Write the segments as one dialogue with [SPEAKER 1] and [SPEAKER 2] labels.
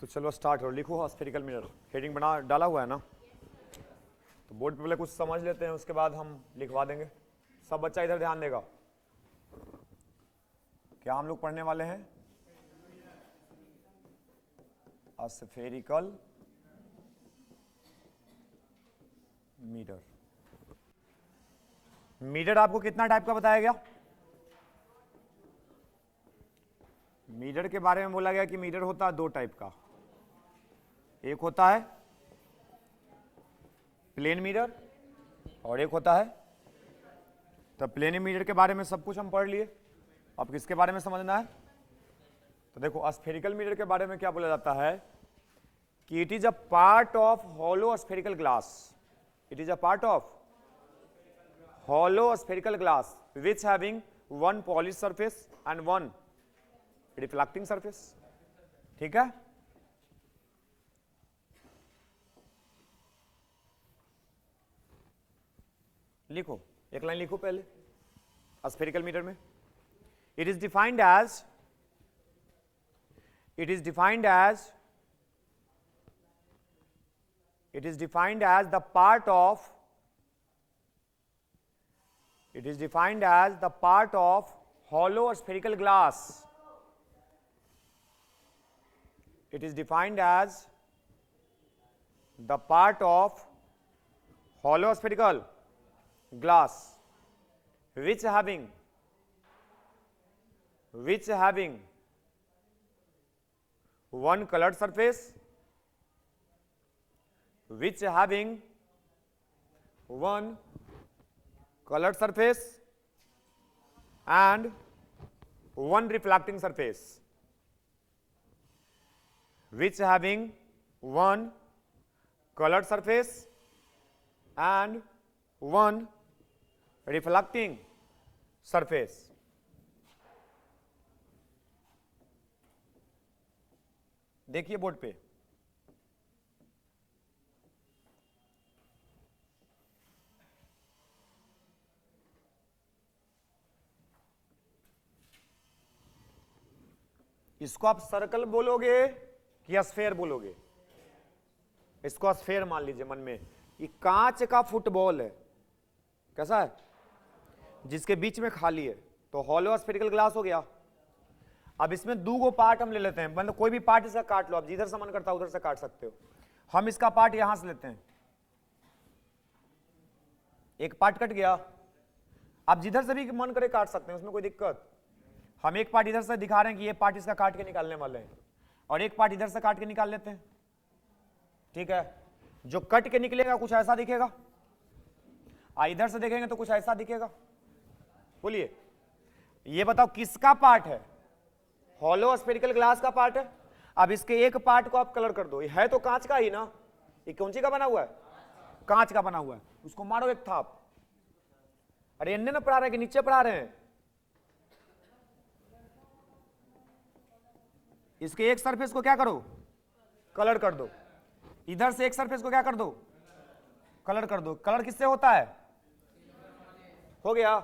[SPEAKER 1] तो चलो स्टार्ट करो, लिखो स्फेरिकल मिरर, हेडिंग बना डाला हुआ है ना, तो बोर्ड पे पहले कुछ समझ लेते हैं, उसके बाद हम लिखवा देंगे। सब बच्चा इधर ध्यान देगा। क्या हम लोग पढ़ने वाले हैं? Spherical mirror. मिरर आपको कितना टाइप का बताया गया? मिरर के बारे में बोला गया कि मिरर होता है दो टाइप का। एक होता है प्लेन मिरर और एक होता है, तो प्लेन मिरर के बारे में सब कुछ हम पढ़ लिए। अब किसके बारे में समझना है? तो देखो स्फेरिकल मिरर के बारे में क्या बोला जाता है कि it is a part of hollow spherical glass. It is a part of hollow spherical glass which having one polish surface and one reflecting surface. ठीक है, लिखो, एक लाइन लिखो पहले स्फेरिकल मिरर में। It is defined as the part of hollow spherical glass. It is defined as the part of hollow spherical glass which having one colored surface, and one reflecting surface, which having one colored surface and one reflecting surface. देखिए board पे, इसको आप circle बोलोगे कि sphere बोलोगे? इसको sphere मान लीजिए मन में। ये कांच का फुटबॉल है, कैसा है, जिसके बीच में खाली है, तो हॉलो स्फेरिकल ग्लास हो गया। अब इसमें दो गो पार्ट हम ले लेते हैं, मतलब कोई भी पार्ट इसका काट लो, आप जिधर से मन करता है उधर से काट सकते हो। हम इसका पार्ट यहां से लेते हैं, एक पार्ट कट गया, आप जिधर से भी मन करे काट सकते हैं, उसमें कोई दिक्कत। हम एक पार्ट इधर से दिखा रहे हैं कि ये पार्ट इसका काट के निकालने वाले हैं, और एक पार्ट इधर से काट के निकाल लेते हैं। ठीक है, जो कट के निकलेगा कुछ ऐसा दिखेगा, इधर से देखेंगे तो कुछ ऐसा दिखेगा। बोलिए, ये बताओ किसका पार्ट है? हॉलो स्फेरिकल ग्लास का पार्ट है। अब इसके एक पार्ट को आप कलर कर दो, है तो कांच का ही ना, ये कौन सी का बना हुआ है? कांच का बना हुआ है। उसको मारो एक थाप। अरे इन्ने ना पढ़ा रहे हैं कि नीचे पढ़ा रहे हैं? इसके एक सरफेस को क्या करो? कलर कर दो। इधर से एक सरफेस को क्या कर दो? कलर कर दो। कलर किससे होता है? हो गया।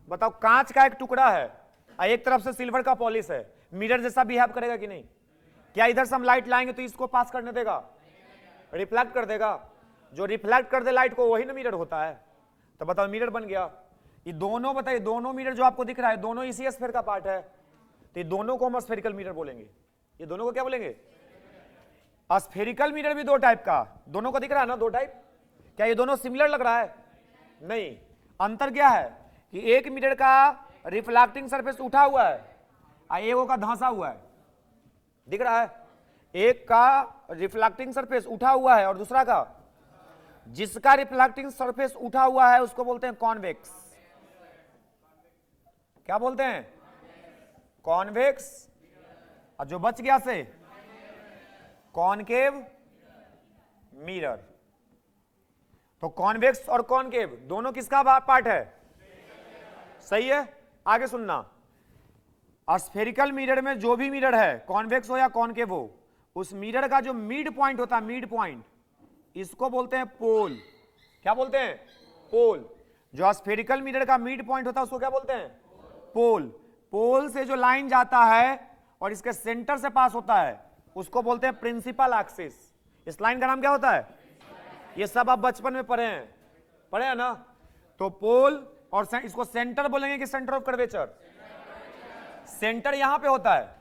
[SPEAKER 1] बताओ, कांच का एक टुकड़ा है, एक तरफ से सिल्वर का पॉलिश है, मिरर जैसा बिहेव करेगा कि नहीं? क्या इधर से हम लाइट लाएंगे तो इसको पास करने देगा? रिफ्लेक्ट कर देगा। जो रिफ्लेक्ट कर दे लाइट को वही ना मिरर होता है। तो बताओ, मिरर बन गया। ये दोनों, बताइए, दोनों मिरर जो आपको दिख रहा है, दोनों इसी स्फेयर का पार्ट है, तो ये दोनों को हम स्फेरिकल मिरर बोलेंगे। ये दोनों को क्या बोलेंगे? स्फेरिकल मिरर भी दो टाइप का, दोनों को दिख रहा है ना, दो टाइप। क्या ये दोनों सिमिलर लग रहा है? नहीं। अंतर क्या है कि एक मिरर का रिफ्लेक्टिंग सरफेस उठा हुआ है, एक का धंसा हुआ है, दिख रहा है? एक का रिफ्लेक्टिंग सरफेस उठा हुआ है और दूसरा का, जिसका रिफ्लेक्टिंग सरफेस उठा हुआ है उसको बोलते हैं कॉन्वेक्स। क्या बोलते हैं? कॉन्वेक्स। और जो बच गया से कॉनकेव मिरर। तो कॉन्वेक्स और कॉनकेव दोनों किसका पार्ट है? सही है। आगे सुनना, स्फेरिकल मिरर में जो भी मिरर है, कॉन्वेक्स हो या कॉनकेव हो, उस मिरर का जो मिड पॉइंट होता है, मिड पॉइंट, इसको बोलते हैं पोल। क्या बोलते हैं? पोल। जो स्फेरिकल मिरर का मिड पॉइंट होता है उसको क्या बोलते हैं? पोल। पोल से जो लाइन जाता है और इसके सेंटर से पास होता है उसको बोलते हैं प्रिंसिपल एक्सिस। इस लाइन का नाम क्या होता है? ये सब आप बचपन में पढ़े हैं ना? तो पोल और इसको सेंटर बोलेंगे कि सेंटर ऑफ कर्वेचर? सेंटर यहां पे होता है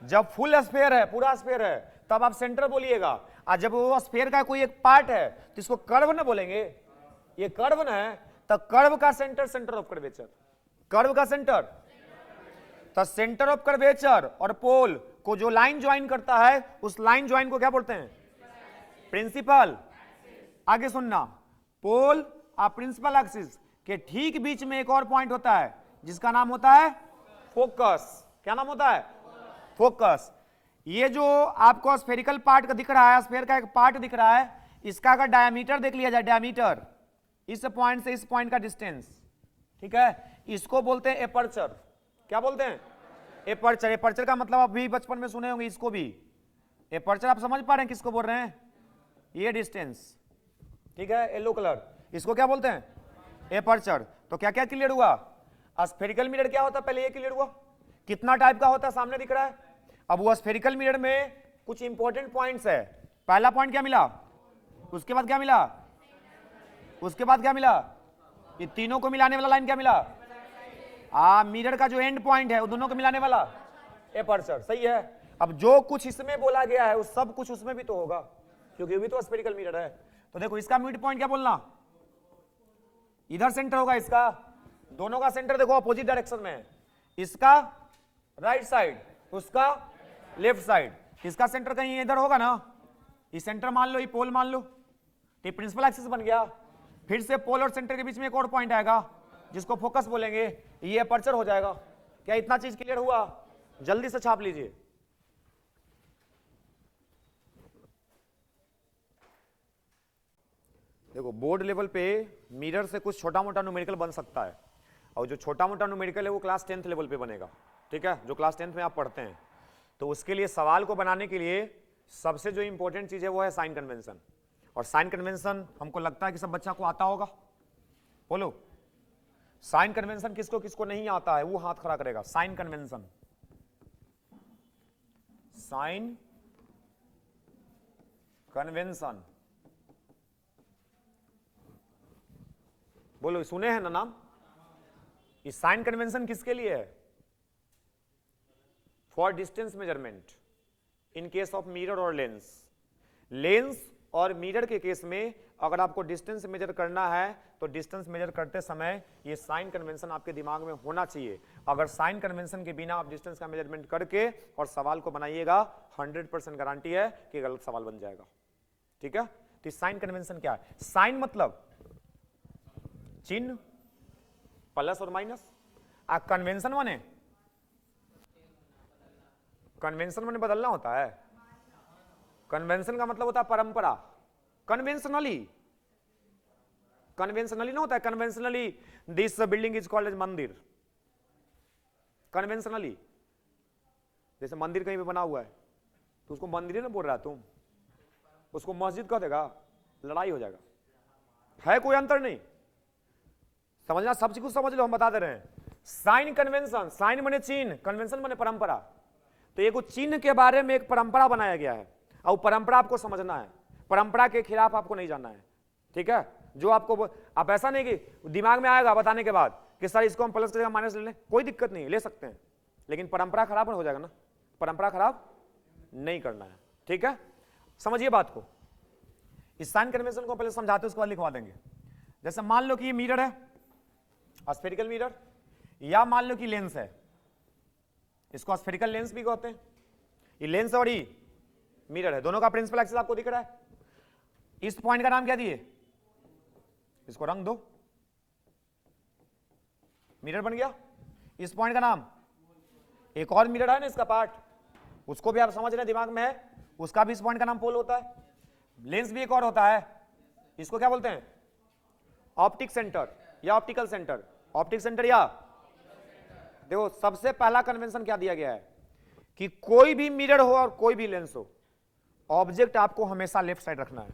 [SPEAKER 1] जब फुल स्फीयर है, पूरा स्फीयर है, तब आप सेंटर बोलिएगा। और जब वो स्फीयर का कोई एक पार्ट है तो इसको कर्व ना बोलेंगे। ये कर्व ना है तो कर्व का centre centre of curvature. Curve का सेंटर तो सेंटर ऑफ कर्वेचर और पोल को जो लाइन ज्वाइन करता है उस लाइन ज्वाइन को क्या बोलते हैं? प्रिंसिपल। आगे सुनना, पोल और प्रिंसिपल एक्सिस के ठीक बीच में एक और पॉइंट होता है जिसका नाम होता है फोकस। क्या नाम होता है? फोकस। ये जो आपको स्फेरिकल पार्ट का दिख रहा है, स्फीयर का एक पार्ट दिख रहा है, इसका अगर डायमीटर देख लिया जाए, डायमीटर इस पॉइंट से इस पॉइंट का डिस्टेंस, ठीक है, इसको बोलते हैं एपर्चर। क्या बोलते हैं? एपर्चर। एपर्चर का मतलब आप भी बचपन में सुने होंगे इसको भी। एपर्चर आप समझ पा रहे हैं किसको बोल रहे हैं? ये डिस्टेंस, ठीक है, येलो कलर, इसको क्या बोलते हैं? एपर्चर। तो क्या क्या क्लियर हुआ? स्फेरिकल मिरर क्या होता है पहले ये क्लियर हुआ। कितना टाइप का होता है सामने दिख रहा है। अब वो स्फेरिकल मिरर में कुछ इंपॉर्टेंट पॉइंट्स है। पहला पॉइंट क्या मिला, उसके बाद क्या मिला, उसके बाद क्या मिला, ये तीनों को मिलाने वाला लाइन क्या मिला? मिरर का जो एंड पॉइंट है वो दोनों को मिलाने वाला एपर्चर। सही है। अब जो कुछ इसमें बोला गया है वो सब कुछ उसमें भी तो होगा क्योंकि ये भी तो स्फेरिकल मिरर है। तो देखो इसका मिड पॉइंट क्या बोलना, इधर सेंटर होगा इसका, दोनों का सेंटर देखो अपोजिट डायरेक्शन में है, इसका राइट साइड, उसका लेफ्ट साइड। इसका सेंटर कहीं इधर होगा ना, ये सेंटर मान लो, ये पोल मान लो, तो प्रिंसिपल एक्सिस बन गया। फिर से पोल और सेंटर के बीच में एक और पॉइंट आएगा जिसको फोकस बोलेंगे, ये अपर्चर हो जाएगा। क्या इतना चीज क्लियर हुआ? जल्दी से छाप लीजिए। देखो बोर्ड लेवल पे मिरर से कुछ छोटा मोटा न्यूमेरिकल बन सकता है और जो छोटा मोटा न्यूमेरिकल है वो क्लास 10th लेवल पे बनेगा, ठीक है, जो क्लास 10th में आप पढ़ते हैं। तो उसके लिए सवाल को बनाने के लिए सबसे जो इंपॉर्टेंट चीज है वो है साइन कन्वेंशन। और साइन कन्वेंशन हमको लगता है कि सब बच्चा को आता होगा। बोलो, साइन कन्वेंशन किसको किसको नहीं आता है वो हाथ खड़ा करेगा। साइन कन्वेंशन, साइन कन्वेंशन, बोलो, सुने हैं ना नाम? इस साइन कन्वेंशन किसके लिए है? For distance measurement in case of mirror और लेंस। लेंस और मिरर के केस में अगर आपको डिस्टेंस मेजर करना है तो डिस्टेंस मेजर करते समय ये साइन कन्वेंशन आपके दिमाग में होना चाहिए। अगर साइन कन्वेंशन के बिना आप डिस्टेंस का मेजरमेंट करके और सवाल को बनाइएगा 100% गारंटी है कि गलत सवाल बन जाएगा, ठीक है। तो साइन कन्वेंशन क्या है? साइन मतलब चिन्ह, प्लस और माइनस। कन्वेंशन माने, कन्वेंशन माने बदलना होता है। कन्वेंशन का मतलब होता है परंपरा। कन्वेंशनली, कन्वेंशनली ना होता है, conventionally this building is called as mandir. Conventionally, जैसे मंदिर कहीं पे बना हुआ है तो उसको मंदिर ना बोल रहा तुम, उसको मस्जिद कह देगा, लड़ाई हो जाएगा। है कोई अंतर नहीं, समझना, सब चीज समझ लो, हम बता दे रहे हैं। साइन कन्वेंशन, साइन माने चिन्ह, कन्वेंशन माने परंपरा। तो ये कुछ चिन्ह के बारे में एक परंपरा बनाया गया है और परंपरा आपको समझना है, परंपरा के खिलाफ आपको नहीं जाना है, ठीक है। जो आपको, आप ऐसा नहीं कि दिमाग में आएगा बताने के बाद कि सर इसको हम प्लस की जगह माइनस ले लें, कोई दिक्कत नहीं, ले सकते हैं, लेकिन परंपरा खराब हो जाएगा ना, परंपरा खराब नहीं करना है, ठीक है। समझिए बात को। इस साइन कन्वेंशन को पहले समझाते उसके बाद लिखवा देंगे। जैसे मान लो कि ये मिरर है, स्फेरिकल मिरर, या मान लो कि लेंस है, इसको स्फेरिकल लेंस भी कहते हैं। ये लेंस और ये मिरर है, दोनों का प्रिंसिपल एक्सिस आपको दिख रहा है। इस पॉइंट का नाम क्या दिए? इसको रंग दो, मिरर बन गया। इस पॉइंट का नाम, एक और मिरर है ना इसका पार्ट, उसको भी आप समझ रहे हैं, दिमाग में है, उसका भी इस पॉइंट का नाम पोल होता है। लेंस भी एक और होता है, इसको क्या बोलते हैं? ऑप्टिक सेंटर या ऑप्टिकल सेंटर। ऑप्टिक सेंटर या, देखो सबसे पहला कन्वेंशन क्या दिया गया है कि कोई भी मिरर हो और कोई भी लेंस हो, ऑब्जेक्ट आपको हमेशा लेफ्ट साइड रखना है।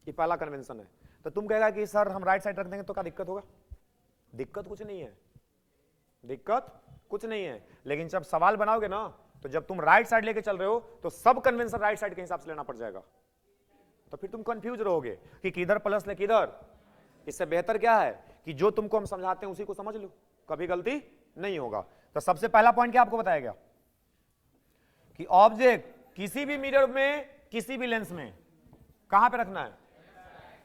[SPEAKER 1] ये पहला कन्वेंशन है। तो तुम कहेगा कि सर हम राइट साइड रख देंगे तो क्या दिक्कत होगा? दिक्कत कुछ नहीं है, दिक्कत कुछ नहीं है, लेकिन जब सवाल बनाओगे ना तो जब तुम राइट साइड लेके चल रहे हो तो सब कन्वेंशन राइट साइड के हिसाब से लेना पड़ जाएगा, तो फिर तुम कंफ्यूज रहोगे कि किधर प्लस ले किधर। इससे बेहतर क्या है कि जो तुमको हम समझाते हैं उसी को समझ लो, कभी गलती नहीं होगा। तो सबसे पहला पॉइंट क्या आपको बताया गया कि ऑब्जेक्ट किसी भी मिरर में किसी भी लेंस में कहां पे रखना है,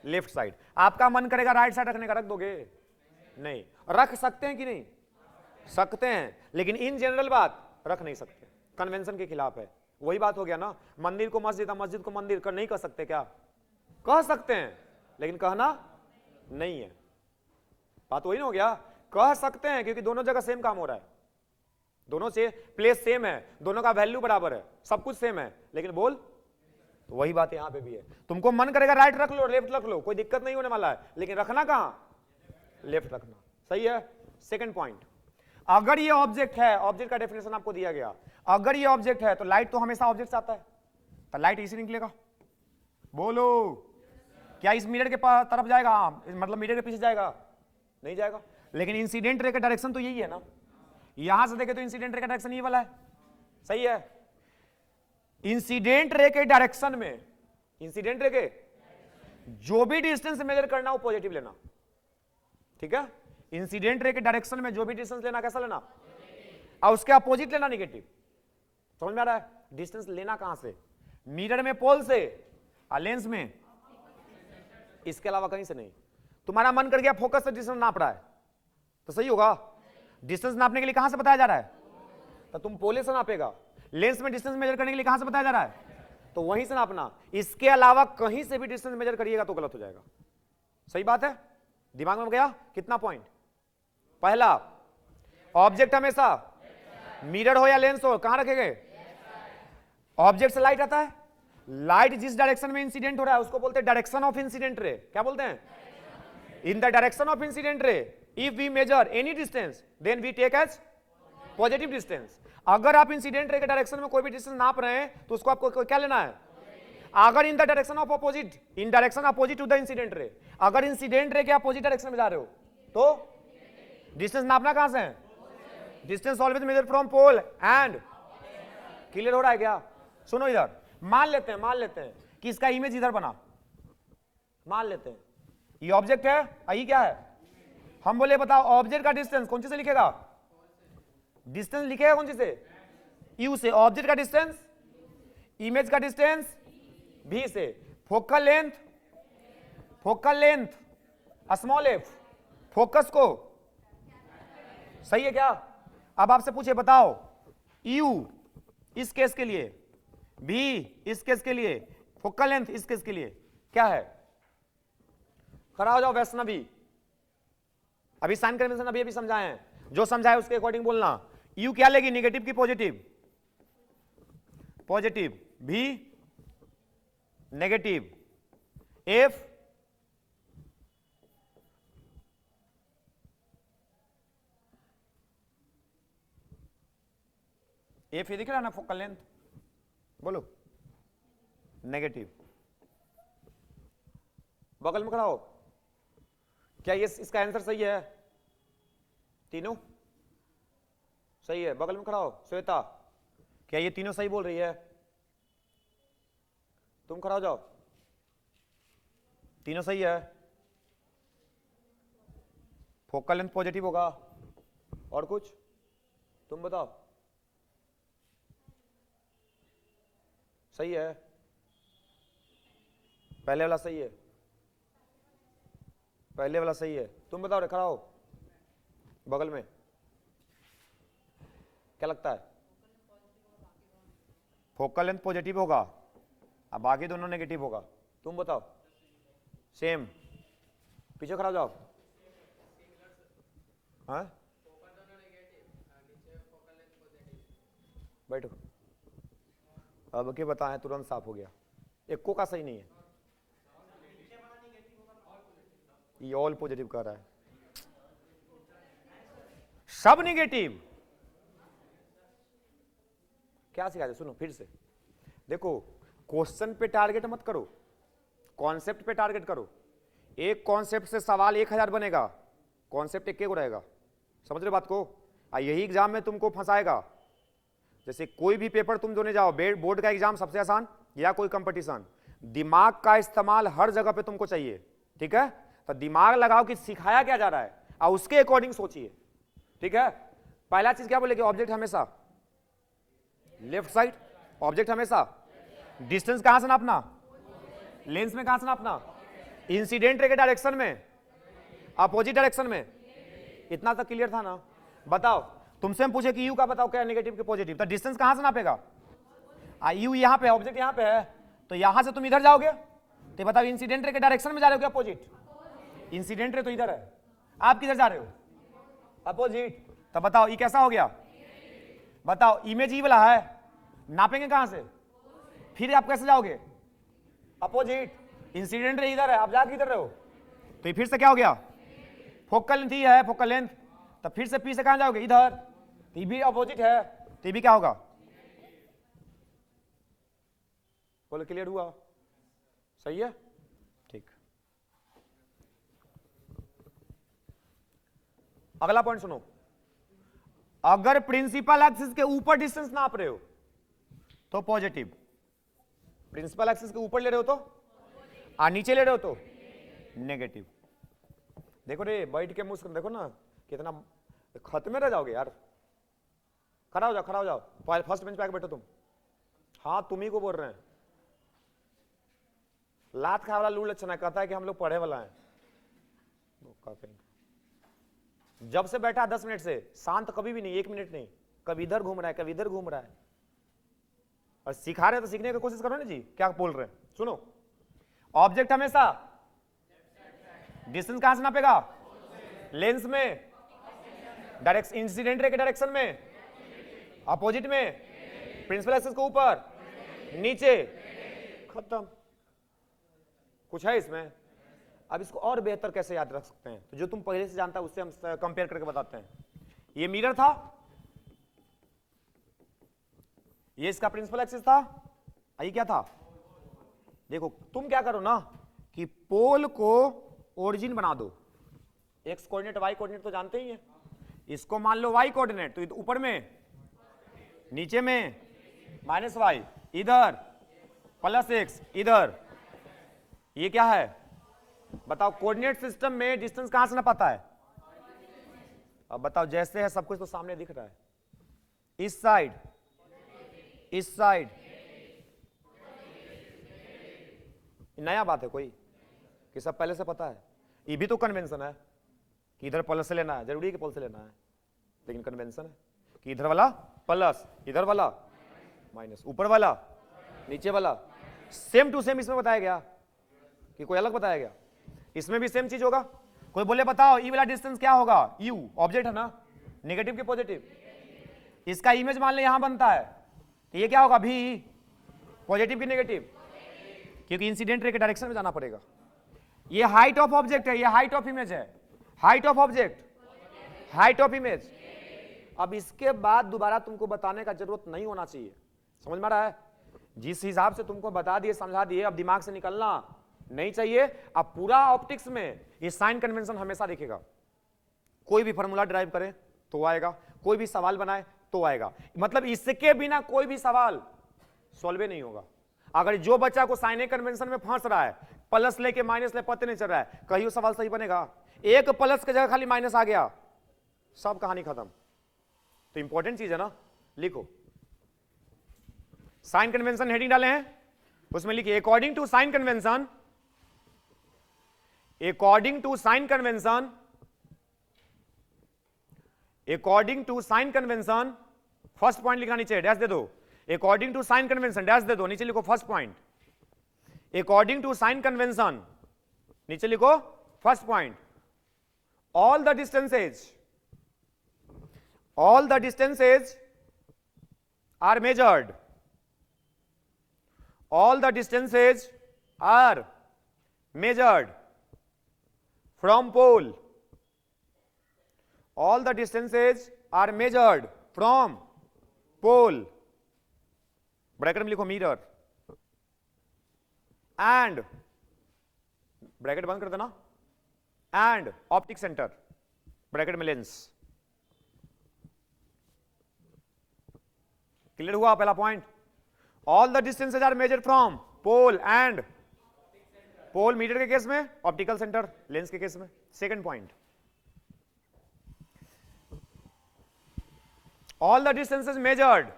[SPEAKER 1] लेफ्ट साइड। आपका मन करेगा राइट साइड रखने का, रख दोगे नहीं। रख सकते हैं कि नहीं, सकते हैं, लेकिन इन जनरल बात रख नहीं सकते, कन्वेंशन के खिलाफ है। वही बात हो गया ना, मंदिर को मस्जिद, मस्जिद को मंदिर कर नहीं कर सकते क्या, कह सकते हैं लेकिन कहना नहीं है। बात वही ना हो गया, कह सकते हैं क्योंकि दोनों जगह सेम काम हो रहा है, दोनों से प्लेस सेम है, दोनों का वैल्यू बराबर है, सब कुछ सेम है, लेकिन बोल तो वही बात यहां पे भी है। तुमको मन करेगा राइट रख लो, लेफ्ट रख लो, कोई दिक्कत नहीं होने वाला है, लेकिन रखना कहां, लेफ्ट रखना। सही है। सेकंड पॉइंट, अगर ये ऑब्जेक्ट है, ऑब्जेक्ट का डेफिनेशन आपको दिया गया, अगर ये ऑब्जेक्ट है तो लाइट तो हमेशा ऑब्जेक्ट से आता है, तो लाइट इसी निकलेगा। बोलो क्या इस मिरर के तरफ जाएगा, मतलब मिरर के पीछे जाएगा, नहीं जाएगा। लेकिन इंसिडेंट रे का डायरेक्शन तो यही है ना, यहां से देखे तो इंसिडेंट रे का डायरेक्शन ये वाला है। सही है। इंसिडेंट रे के डायरेक्शन में, इंसिडेंट रे के जो भी डिस्टेंस मेजर करना वो पॉजिटिव लेना, ठीक है। इंसिडेंट रे के डायरेक्शन में जो भी डिस्टेंस लेना कैसा लेना, और उसके अपोजिट लेना निगेटिव। समझ में आ रहा है। डिस्टेंस लेना कहां से, मिरर में पोल से, और लेंस में इसके अलावा कहीं से नहीं। तुम्हारा मन कर गया फोकस से डिस्टेंस नाप रहा है तो सही होगा, डिस्टेंस नापने के लिए कहां से बताया जा रहा है, तो तुम पोले से नापेगा। लेंस में डिस्टेंस मेजर करने के लिए कहां से बताया जा रहा है, तो वहीं से नापना। इसके अलावा कहीं से भी डिस्टेंस मेजर करिएगा तो गलत हो जाएगा। सही बात है, दिमाग में गया। कितना पॉइंट, पहला, ऑब्जेक्ट हमेशा मिरर हो या लेंस हो कहां रखेंगे, ऑब्जेक्ट से लाइट आता है, लाइट जिस डायरेक्शन में इंसिडेंट हो रहा है उसको बोलते हैं डायरेक्शन ऑफ इंसिडेंट रे। क्या बोलते हैं, in the direction of incident ray if we measure any distance then we take as positive distance. अगर आप इंसिडेंट रे के डायरेक्शन में कोई भी डिस्टेंस नाप रहे हैं तो उसको आपको क्या लेना है, अगर in the direction of opposite, in direction opposite to the incident ray, अगर इंसिडेंट रे के अपोजिट डायरेक्शन में जा रहे हो तो डिस्टेंस नापना कहां से है, distance always measure from pole and. Clear हो रहा है क्या। सुनो इधर, मान लेते हैं कि इसका इमेज इधर बना, मान लेते हैं ये ऑब्जेक्ट है, यही क्या है, हम बोले बताओ ऑब्जेक्ट का डिस्टेंस कौन सी से लिखेगा, डिस्टेंस लिखेगा कौन सी से, यू से। ऑब्जेक्ट का डिस्टेंस, इमेज का डिस्टेंस भी से। Focal length small F, focus को, सही है क्या। अब आपसे पूछे बताओ यू इस केस के लिए, भी इस केस के लिए, फोकल लेंथ इस केस के लिए क्या है, खड़ा हो जाओ वैष्णवी। अभी साइन कन्वेंशन अभी समझाए हैं, जो समझाए उसके अकॉर्डिंग बोलना। यू क्या लेगी, नेगेटिव की पॉजिटिव, पॉजिटिव, भी नेगेटिव, एफ एफ ये दिख रहा है ना, फोकल लेंथ, बोलो नेगेटिव। बगल में खड़ा हो, क्या ये इसका आंसर सही है, तीनों सही है। बगल में खड़ा हो श्वेता, क्या ये तीनों सही बोल रही है, तुम खड़ा हो जाओ, तीनों सही है। फोकल लेंथ पॉजिटिव होगा, और कुछ तुम बताओ, सही है, पहले वाला सही है, पहले वाला सही है। तुम बताओ रे, खड़ा हो बगल में, क्या लगता है, फोकल लेंथ पॉजिटिव होगा, अब बाकी दोनों नेगेटिव होगा। तुम बताओ, सेम, पीछे खड़ा हो जाओ। हाँ बैठो, अब क्या बताएं, तुरंत साफ हो गया। एको का सही नहीं है, ये ऑल पॉजिटिव कर रहा है, सब नेगेटिव। क्या सिखाते, सुनो फिर से देखो, क्वेश्चन पे टारगेट मत करो, कॉन्सेप्ट पे टारगेट करो। एक कॉन्सेप्ट से सवाल 1000 बनेगा, कॉन्सेप्ट एक रहेगा। समझ रहे बात को। यही एग्जाम में तुमको फंसाएगा। जैसे कोई भी पेपर तुम देने जाओ, बोर्ड का एग्जाम सबसे आसान या कोई कंपटीशन, दिमाग का इस्तेमाल हर जगह पे तुमको चाहिए, ठीक है। तो दिमाग लगाओ कि सिखाया क्या जा रहा है और उसके अकॉर्डिंग सोचिए, ठीक है। पहला चीज क्या बोलेगी, ऑब्जेक्ट हमेशा लेफ्ट साइड, ऑब्जेक्ट हमेशा डिस्टेंस कहां से नापना, लेंस में कहां से नापना, इंसिडेंट रे के डायरेक्शन में, अपोजिट डायरेक्शन में। इतना तक क्लियर था ना। बताओ तुमसे हम पूछे कि यू का बताओ क्या नेगेटिव के पॉजिटिव, तो डिस्टेंस कहां से नापेगा, यू यहां पे, ऑब्जेक्ट यहां पे है, तो यहां से तुम इधर जाओगे, तो बताओ इंसिडेंट रे के डायरेक्शन में जा रहे हो क्या अपोजिट, इंसिडेंट रे तो इधर है, आप किधर जा रहे हो, अपोजिट। तो बताओ ये कैसा हो गया, बताओ इमेज ई वाला है, नापेंगे कहां से, फिर आप कैसे जाओगे, अपोजिट, इंसिडेंट रे इधर है, आप जा किधर रहे हो, तो ये फिर से क्या हो गया, फोकल लेंथ ही है, फोकल लेंथ, तो फिर से पी से कहां जाओगे, इधर, तो ये भी अपोजिट है, तो ये भी क्या होगा, बोलो क्लियर हुआ, सही है, ठीक। अगला पॉइंट सुनो, अगर प्रिंसिपल एक्सिस के ऊपर डिस्टेंस नाप रहे हो तो पॉजिटिव, प्रिंसिपल एक्सिस के ऊपर ले रहे हो तो, और नीचे ले रहे हो तो नेगेटिव। देखो रे बैठ के मुझको देखो ना कितना खत में रह जाओगे यार, खड़ा हो जाओ, खड़ा हो जाओ, फर्स्ट बेंच पे आके बैठो तुम, हाँ तुम ही को बोल रहे हैं, लात खाने वाला लूड़ लक्षण है, कहता है कि हम लोग पढ़े वाला है, जब से बैठा 10 मिनट से शांत कभी भी नहीं, 1 मिनट नहीं, कभी इधर घूम रहा है, कभी इधर घूम रहा है, और सिखा रहे तो सीखने की कोशिश करो ना जी, क्या बोल रहे हैं सुनो। ऑब्जेक्ट हमेशा डिस्टेंस कहां से नापेगा, लेंस में, डायरेक्शन इंसिडेंट रे के डायरेक्शन में, अपोजिट में, प्रिंसिपल एक्सिस के ऊपर, नीचे, खत्म। कुछ है इसमें, अब इसको और बेहतर कैसे याद रख सकते हैं, तो जो तुम पहले से जानता है उससे हम कंपेयर करके बताते हैं। ये मिरर था, ये इसका प्रिंसिपल एक्सिस था, ये क्या था, देखो तुम क्या करो ना कि पोल को ओरिजिन बना दो, एक्स कोऑर्डिनेट वाई कोऑर्डिनेट तो जानते ही हैं, इसको मान लो वाई कोऑर्डिनेट, तो ऊपर में, नीचे में माइनस वाई, इधर प्लस एक्स, इधर ये क्या है, बताओ कोऑर्डिनेट सिस्टम में डिस्टेंस कहां से नापाता है, अब बताओ जैसे है सब कुछ तो सामने दिख रहा है, इस साइड, इस साइड, नया बात है कोई कि सब पहले से पता है, ये भी तो कन्वेंशन है कि इधर प्लस से लेना है, जरूरी है कि प्लस से लेना है, लेकिन कन्वेंशन है कि इधर वाला प्लस, इधर वाला माइनस, ऊपर वाला नीचे वाला, सेम टू सेम इसमें बताया गया कि कोई अलग बताया गया, इसमें भी सेम चीज होगा। कोई बोले बताओ ई वाला डिस्टेंस क्या होगा, यू ऑब्जेक्ट है ना, नेगेटिव के पॉजिटिव, इसका इमेज मान ले यहां बनता है, तो ये क्या होगा भी, पॉजिटिव की नेगेटिव, क्योंकि इंसिडेंट रे के डायरेक्शन में जाना पड़ेगा। ये हाइट ऑफ ऑब्जेक्ट है, ये हाइट ऑफ इमेज है, height of object, height of image. अब इसके बाद दोबारा तुमको बताने का जरूरत नहीं होना चाहिए, समझ में आ रहा है, जिस हिसाब से तुमको बता दिए समझा दिए, अब दिमाग से निकलना नहीं चाहिए। अब पूरा ऑप्टिक्स में ये साइन कन्वेंशन हमेशा दिखेगा, कोई भी फॉर्मूला ड्राइव करे तो आएगा, कोई भी सवाल बनाए तो आएगा, मतलब इसके बिना कोई भी सवाल सॉल्व नहीं होगा। अगर जो बच्चा को साइन कन्वेंशन में फंस रहा है, प्लस लेके माइनस ले पता नहीं चल रहा है, कहीं सवाल सही बनेगा, एक प्लस की जगह खाली माइनस आ गया, सब कहानी खत्म। तो इंपॉर्टेंट चीज है ना, लिखो साइन कन्वेंशन, हेडिंग डाले हैं उसमें लिखिए according to sign convention, according to sign convention, according to sign convention, first point लिखना नीचे, डैश दे दो, according to sign convention, dash दे दो, नीचे लिखो first point, according to sign convention, नीचे लिखो first point, all the distances are measured, all the distances are measured from pole, all the distances are measured from pole, bracket में लिखो mirror, and bracket बंद कर देना, and optic centre, bracket में lens. Clear हुआ पहला point? All the distances are measured from pole and pole mirror के case में, ऑप्टिकल सेंटर लेंस के केस में। Second point, all the distances measured,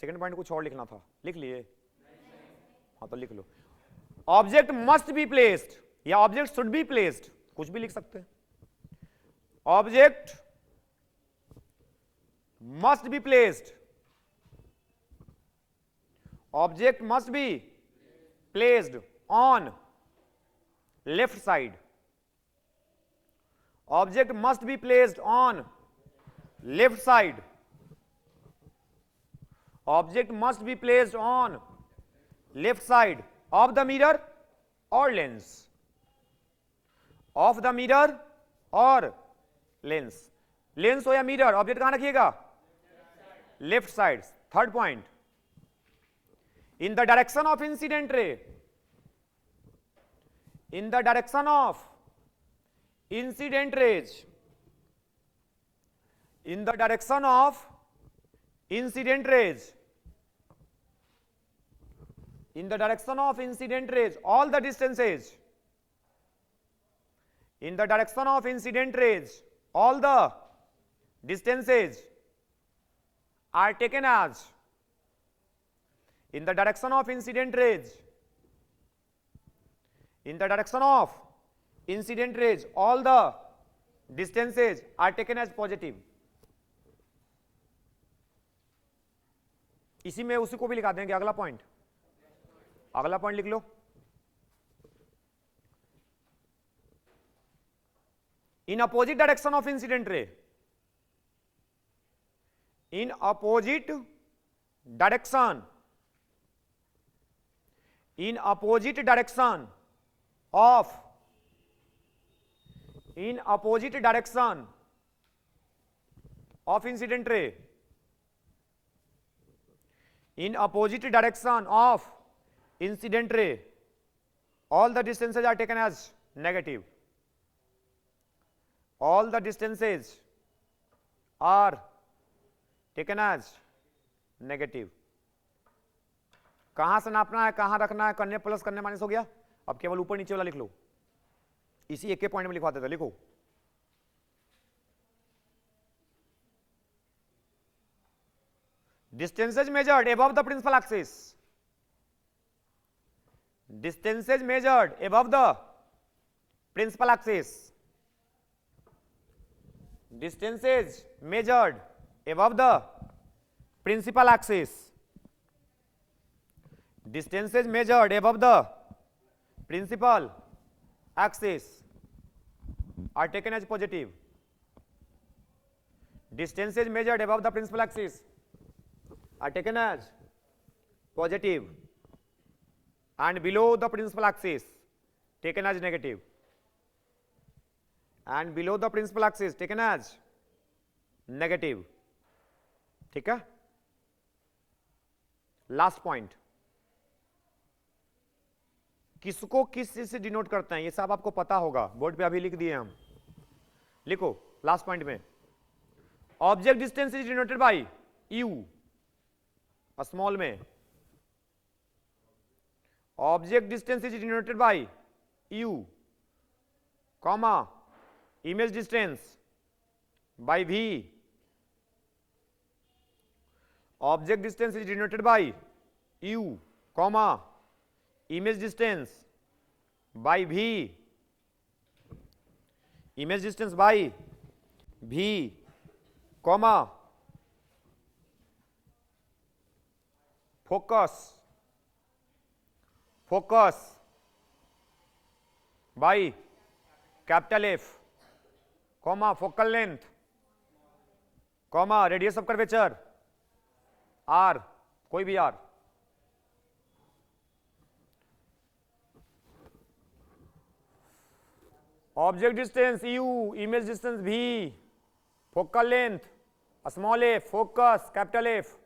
[SPEAKER 1] second point कुछ और लिखना था, लिख लिए? हाँ तो लिख लो। ऑब्जेक्ट मस्ट बी प्लेस्ड या ऑब्जेक्ट शुड बी प्लेस्ड, कुछ भी लिख सकते हैं। Object must be placed, object must be placed on left side, object must be placed on left side, object must be placed on left side of the mirror or lens, of the mirror or lens, lens हो या mirror, object कहां रखिएगा? Left side. Third point, in the direction of incident ray, in the direction of incident rays, in the direction of incident rays, in the direction of incident rays, all the distances, in the direction of incident rays, all the distances are taken as, in the direction of incident rays, in the direction of incident rays, all the distances are taken as positive। इसी में उसी को भी लिखा देंगे। अगला point, अगला point लिख लो, in opposite direction of incident ray, in opposite direction, in opposite direction of, in opposite direction of incident ray, in opposite direction of incident ray, all the distances are taken as negative, all the distances are taken as negative। कहां से नापना है, कहां रखना है, करने plus करने minus हो गया। अब केवल ऊपर नीचे वाला लिख लो, इसी एक के पॉइंट में लिखवा देता। लिखो, distances measured above the principal axis, distances measured above the principal axis, distances measured above the principal axis, distances measured above the principal axis are taken as positive, distances measured above the principal axis are taken as positive and below the principal axis taken as negative, and below the principal axis taken as negative। ठीक है। Last point, किसको किस चीज से denote करते हैं ये सब आपको पता होगा, बोर्ड पे अभी लिख दिए हम। लिखो लास्ट पॉइंट में, object distance is denoted by U, small में, object distance is denoted by U, comma image distance by V, object distance is denoted by U, comma image distance by V, image distance by V, comma focus, focus by capital F, comma focal length, comma radius of curvature R, कोई भी R, object distance U, image distance भी, focal length small F, focus capital F,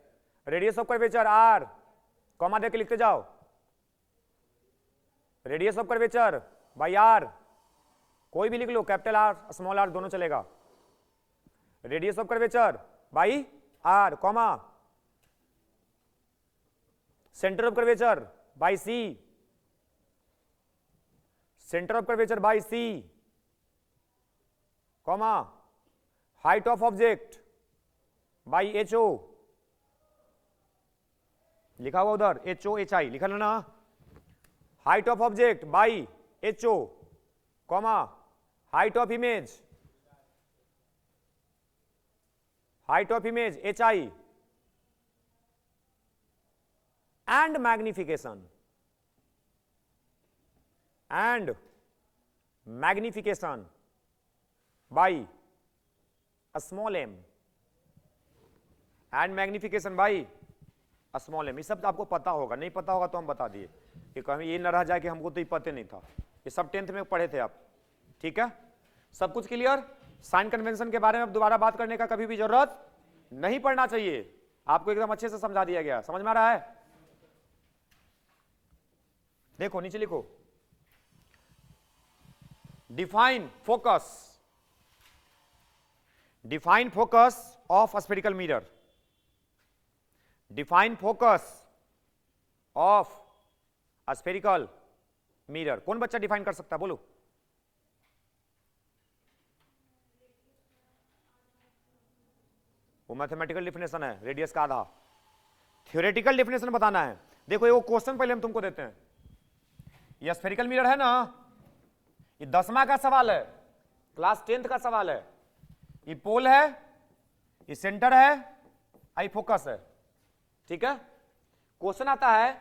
[SPEAKER 1] radius of curvature R, comma देके लिखते जाओ, radius of curvature by R, कोई भी लिख लो, कैपिटल आर स्मॉल आर दोनों चलेगा, radius of curvature by R, comma centre of curvature by C, centre of curvature by C, comma height of object by H O, लिखा हुआ उधर H O H I लिखा ना, height of object by H O, comma height of image, height of image H I, and magnification by a small m, and magnification by a small m। ये सब आपको पता होगा, नहीं पता होगा तो हम बता दिए कि कहीं ये न रह जाए कि हमको तो ये पता नहीं था, ये सब 10th में पढ़े थे आप, ठीक है। सब कुछ क्लियर। साइन कन्वेंशन के बारे में अब दोबारा बात करने का कभी भी जरूरत नहीं पड़ना चाहिए, आपको एकदम अच्छे से समझा दिया गया। समझ में आ रहा है? देखो नीचे लिखो, define focus, define focus of spherical mirror, define focus of spherical mirror. कौन बच्चा डिफाइन कर सकता है, बोलो। वो मैथमेटिकल डिफिनेशन है, रेडियस का आधा। थ्योरेटिकल डिफिनेशन बताना है। देखो ये क्वेश्चन पहले हम तुमको देते हैं, ये स्फेरिकल मिरर है ना, ये 10वां का सवाल है, क्लास 10th का सवाल है। ये पोल है, ये सेंटर है, आई फोकस है, ठीक है। क्वेश्चन आता है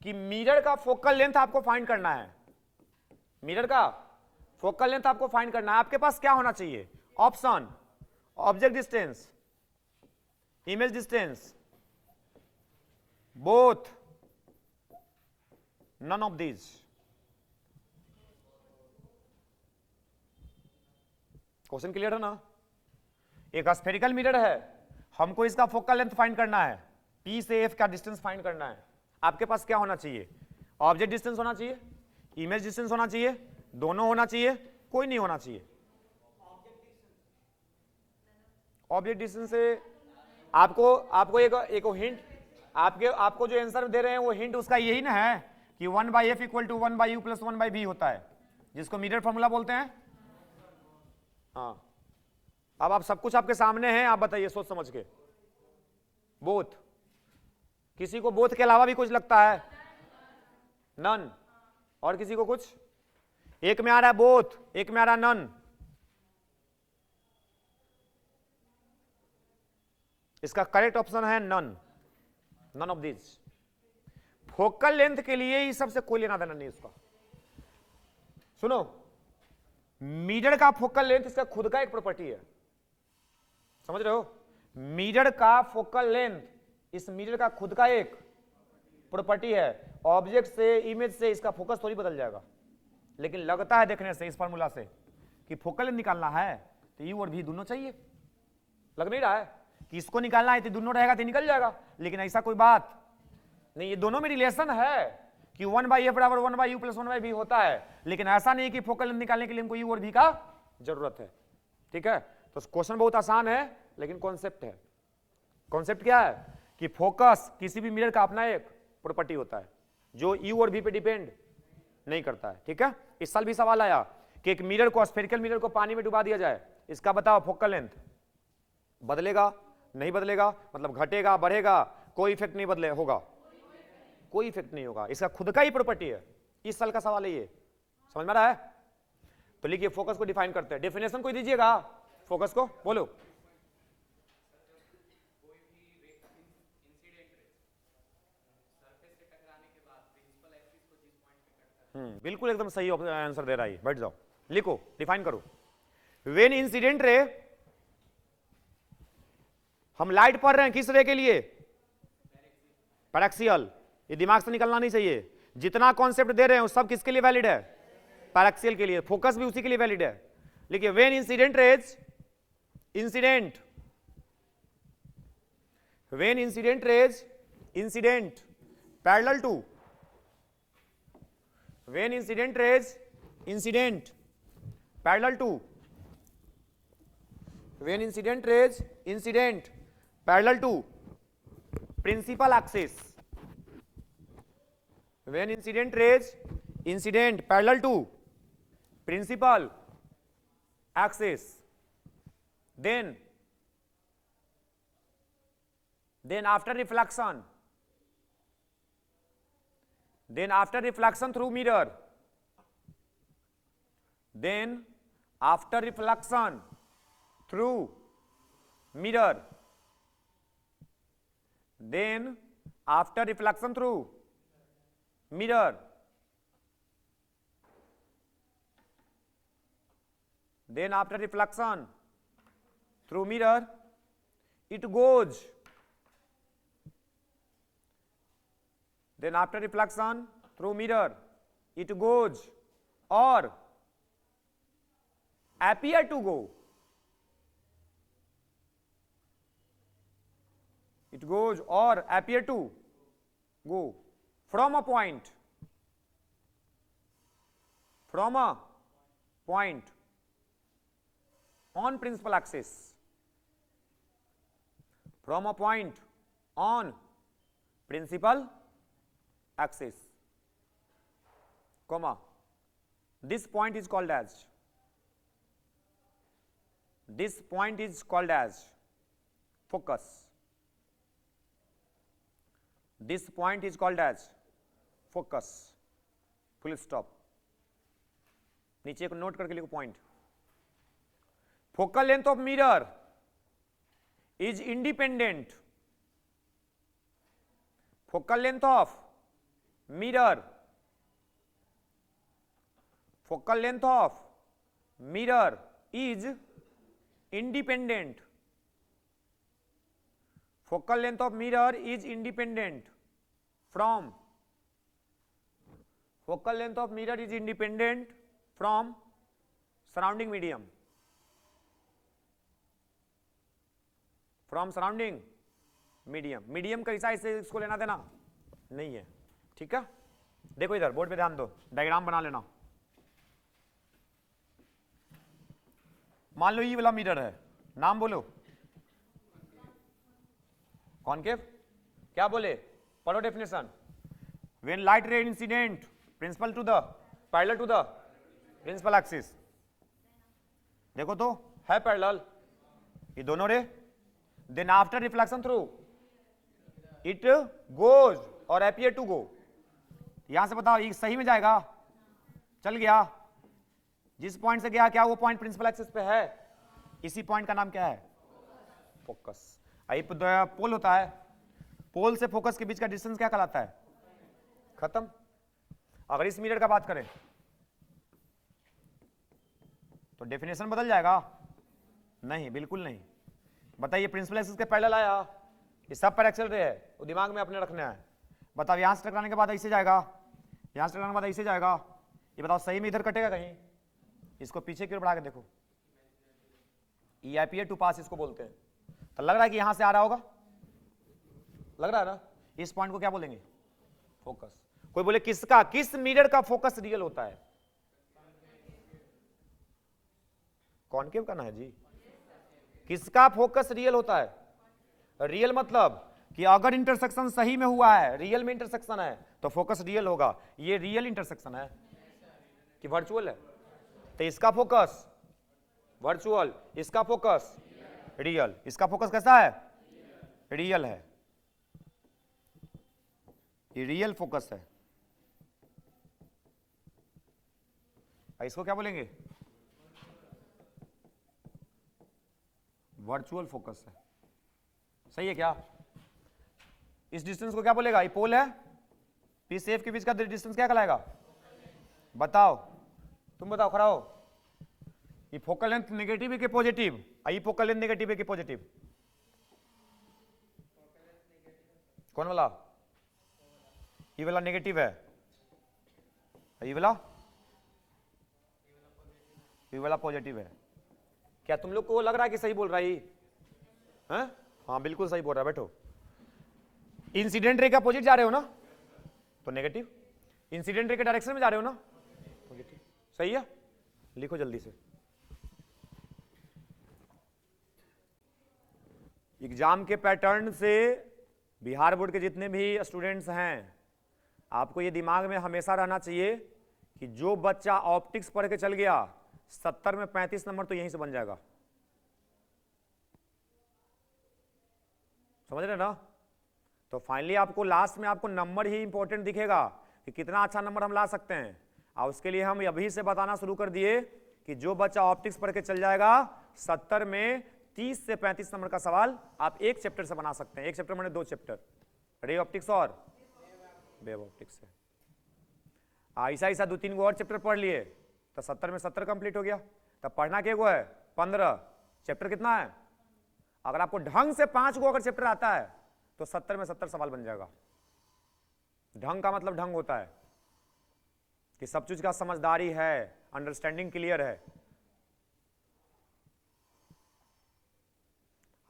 [SPEAKER 1] कि मिरर का फोकल लेंथ आपको फाइंड करना है, मिरर का फोकल लेंथ आपको फाइंड करना है। आपके पास क्या होना चाहिए? Option, object distance, image distance, both, none of these. Question clear है ना? एक स्फेरिकल मिरर है, हमको इसका फोकल लेंथ फाइंड करना है, P से F का डिस्टेंस फाइंड करना है। आपके पास क्या होना चाहिए? ऑब्जेक्ट डिस्टेंस होना चाहिए, इमेज डिस्टेंस होना चाहिए, दोनों होना चाहिए, कोई नहीं होना चाहिए। ऑब्जेक्ट डिस्टेंस से आपको एक हिंट, आपको जो आंसर दे रहे हैं वो हिंट उसका यही ना है कि 1/f equal to 1/u plus 1/v होता है, जिसको मिरर फॉर्मूला बोलते हैं। हाँ, अब आप सब कुछ आपके सामने है, आप बताइए सोच समझ के। बोथ, किसी को बोथ के अलावा भी कुछ लगता है? नन। और किसी को कुछ? एक में आ रहा है बोथ, एक में आ रहा है नन। इसका करेक्ट ऑप्शन है none, none of this. Focal length के लिए ही सबसे कोई लेना देना नहीं इसका। सुनो, मिरर का फोकल लेंथ इसका खुद का एक प्रॉपर्टी है, समझ रहे हो? मिरर का फोकल लेंथ इस मिरर का खुद का एक प्रॉपर्टी है। ऑब्जेक्ट से, इमेज से इसका फोकस थोड़ी बदल जाएगा, लेकिन लगता है देखने से, इस फार्मूला से, कि फोकल लेंथ निकालना है तो यू और भी दोनों चाहिए। लग नहीं रहा है कि इसको निकालना है तो दोनों रहेगा तो निकल जाएगा, लेकिन ऐसा कोई बात नहीं। ये दोनों में रिलेशन है कि 1/f बराबर 1/u प्लस 1/v होता है, लेकिन ऐसा नहीं कि फोकल लेंथ निकालने के लिए हमको u और v का जरूरत है, ठीक है। तो क्वेश्चन बहुत आसान है, लेकिन कॉन्सेप्ट है। कॉन्सेप्ट क्या है कि फोकस किसी भी मिरर का अपना एक प्रॉपर्टी होता है जो u और v पे डिपेंड नहीं करता है, ठीक है। इस साल भी सवाल आया कि एक मिरर को, स्फेरिकल मिरर को पानी में डुबा दिया जाए, इसका बताओ फोकल लेंथ बदलेगा नहीं बदलेगा, मतलब घटेगा बढ़ेगा, कोई इफेक्ट नहीं बदले होगा, कोई इफेक्ट नहीं होगा, इसका खुद का ही प्रॉपर्टी है। इस साल का सवाल है ये, समझ में आ रहा है? तो लिखिए फोकस को डिफाइन करते हैं। डेफिनेशन कोई दीजिएगा फोकस को, बोलो। बिल्कुल एकदम सही आंसर दे रहा है, बैठ जाओ, लिखो, डिफाइन करो। व्हेन इंसिडेंट रे, हम लाइट पढ़ रहे हैं किस रे के लिए? पैराक्सियल। ये दिमाग से निकलना नहीं चाहिए, जितना कॉन्सेप्ट दे रहे हैं वो सब किसके लिए वैलिड है? पैराक्सियल के लिए। फोकस भी उसी के लिए वैलिड है। लिखिए when incident rays, incident, when incident rays, incident parallel to, when incident rays, incident parallel to, when incident rays incident parallel to principal axis, when incident rays incident parallel to principal axis, then after reflection through mirror, then after reflection through mirror, then after reflection through mirror, then after reflection through mirror, it goes, then after reflection through mirror, it goes or appear to go, it goes or appear to go from a point on principal axis, from a point on principal axis, comma, this point is called as focus. This point is called as focus. Full stop. नीचे को note करके लिखो point. Focal length of mirror is independent. Focal length of mirror, focal length of mirror is independent. Focal length of mirror is independent from surrounding medium. Medium कैसा, इसे इसको लेना देना नहीं है. ठीक है, देखो इधर बोर्ड पे ध्यान दो, डायग्राम बना लेना. मान लो ये वाला मिरर है, नाम बोलो. कॉनकेव, क्या बोले, पढ़ो definition. When light ray incident principal to the parallel to the principal axis. देखो तो है पैरेलल ये दोनों ray. Then after reflection through it goes और अपीयर टू गो. यहां से बताओ ये सही में जाएगा, चल गया. जिस पॉइंट से गया क्या वो पॉइंट प्रिंसिपल एक्सिस पे है, इसी पॉइंट का नाम क्या है, फोकस. पोल होता है, पोल से फोकस के बीच का डिस्टेंस क्या कहलाता है, खत्म. अगर इस मिरर का बात करें तो डेफिनेशन बदल जाएगा, नहीं बिल्कुल नहीं. बताइए प्रिंसिपल एक्सिस के पैरेलल आया, ये सब पर एक्सल रे है, वो दिमाग में अपने रखना है. बताओ यहां से टकराने के बाद ऐसे जाएगा, यहां से टकराने के बाद ऐसे जाएगा. ये बताओ सही में इधर कटेगा कहीं, इसको पीछे की ओर बढ़ा के देखो. ई अपीयर टू पास इसको बोलते हैं. तो लग रहा है कि यहां से आ रहा होगा, लग रहा है ना. इस पॉइंट को क्या बोलेंगे, फोकस. कोई बोले किसका, किस मिरर का फोकस रियल होता है, कॉनकेव का ना है जी. किसका फोकस रियल होता है, रियल मतलब कि अगर इंटरसेक्शन सही में हुआ है, रियल में इंटरसेक्शन है तो फोकस रियल होगा. ये रियल इंटरसेक्शन है कि वर्चुअल है, तो इसका फोकस वर्चुअल, इसका फोकस रियल. इसका फोकस कैसा है, रियल है, ये रियल फोकस है. इसको क्या बोलेंगे, वर्चुअल फोकस है. सही है क्या. इस डिस्टेंस को क्या बोलेगा, ये पोल है, पी से एफ के बीच का डिस्टेंस क्या कहलाएगा, बताओ तुम बताओ, खड़ा हो. ये फोकल लेंथ नेगेटिव है कि पॉजिटिव, ये फोकल लेंथ नेगेटिव है कि पॉजिटिव, कौन वाला, ये वाला नेगेटिव है, ये वाला पॉजिटिव है. क्या तुम लोग को लग रहा है कि सही बोल रहा है ये, हाँ बिल्कुल सही बोल रहा है. बैठो. इंसिडेंट रे के अपोजिट जा रहे हो ना तो नेगेटिव, इंसिडेंट रे के डायरेक्शन में जा रहे हो ना पॉजिटिव. सही है, लिखो जल्दी से. एग्जाम के पैटर्न से बिहार बोर्ड के जितने भी स्टूडेंट्स हैं, आपको ये दिमाग में हमेशा रहना चाहिए कि जो बच्चा ऑप्टिक्स पढ़ के चल गया 70 में 35 नंबर तो यहीं से बन जाएगा। समझ रहे ना? तो फाइनली आपको लास्ट में आपको नंबर ही इंपॉर्टेंट दिखेगा कि कितना अच्छा नंबर हम ला सकते हैं। और उसके लिए हम अभी से बताना शुरू कर दिए कि जो बच्चा ऑप्टिक्स पढ़ के चल जाएगा 70 में 30 से 35 नंबर का सवाल आप एक चैप्टर से बना सकते हैं। एक चैप्टर मैंने 2 चैप्टर, रे ऑप्टिक्स और वेव ऑप्टिक्स से। ऐसा ऐसा 2-3 और चैप्टर पढ़ लिए तो 70 में 70 कंप्लीट हो गया। तब पढ़ना क्या है 15, चैप्टर कितना है? अगर आपको ढंग से 5 अगर चैप्टर आता है तो 70 में 70 सवाल बन जाएगा। ढंग का मतलब ढंग होता है कि सब चीज का समझदारी है, अंडरस्टैंडिंग क्लियर है।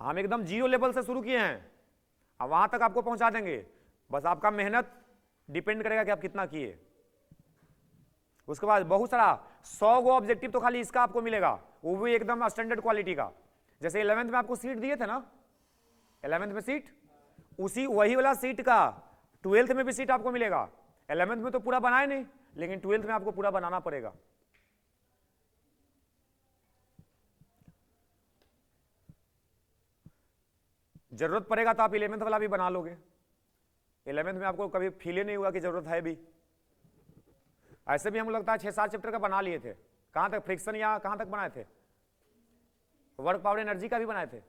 [SPEAKER 1] हम एकदम जीरो लेवल से शुरू किए हैं, अब वहां तक आपको पहुंचा देंगे। बस आपका मेहनत डिपेंड करेगा कि आप कितना किए। उसके बाद बहुत सारा 100 गो ऑब्जेक्टिव तो खाली इसका आपको मिलेगा, वो भी एकदम स्टैंडर्ड क्वालिटी का। जैसे 11th में आपको सीट दिए थे ना, 11th में सीट, उसी वही वाला सीट का 12th में भी सीट आपको मिलेगा। 11th में तो पूरा बनाए नहीं, लेकिन 12th में आपको पूरा बनाना पड़ेगा। जरूरत पड़ेगा तो आप 11th वाला भी बना लोगे। 11th में आपको कभी फील ही नहीं हुआ कि जरूरत है भी। ऐसे भी हम लगता है 6-7 चैप्टर का बना लिए थे। कहां तक? फ्रिक्शन या कहां तक बनाए थे? वर्क पावर एनर्जी का भी बनाए थे।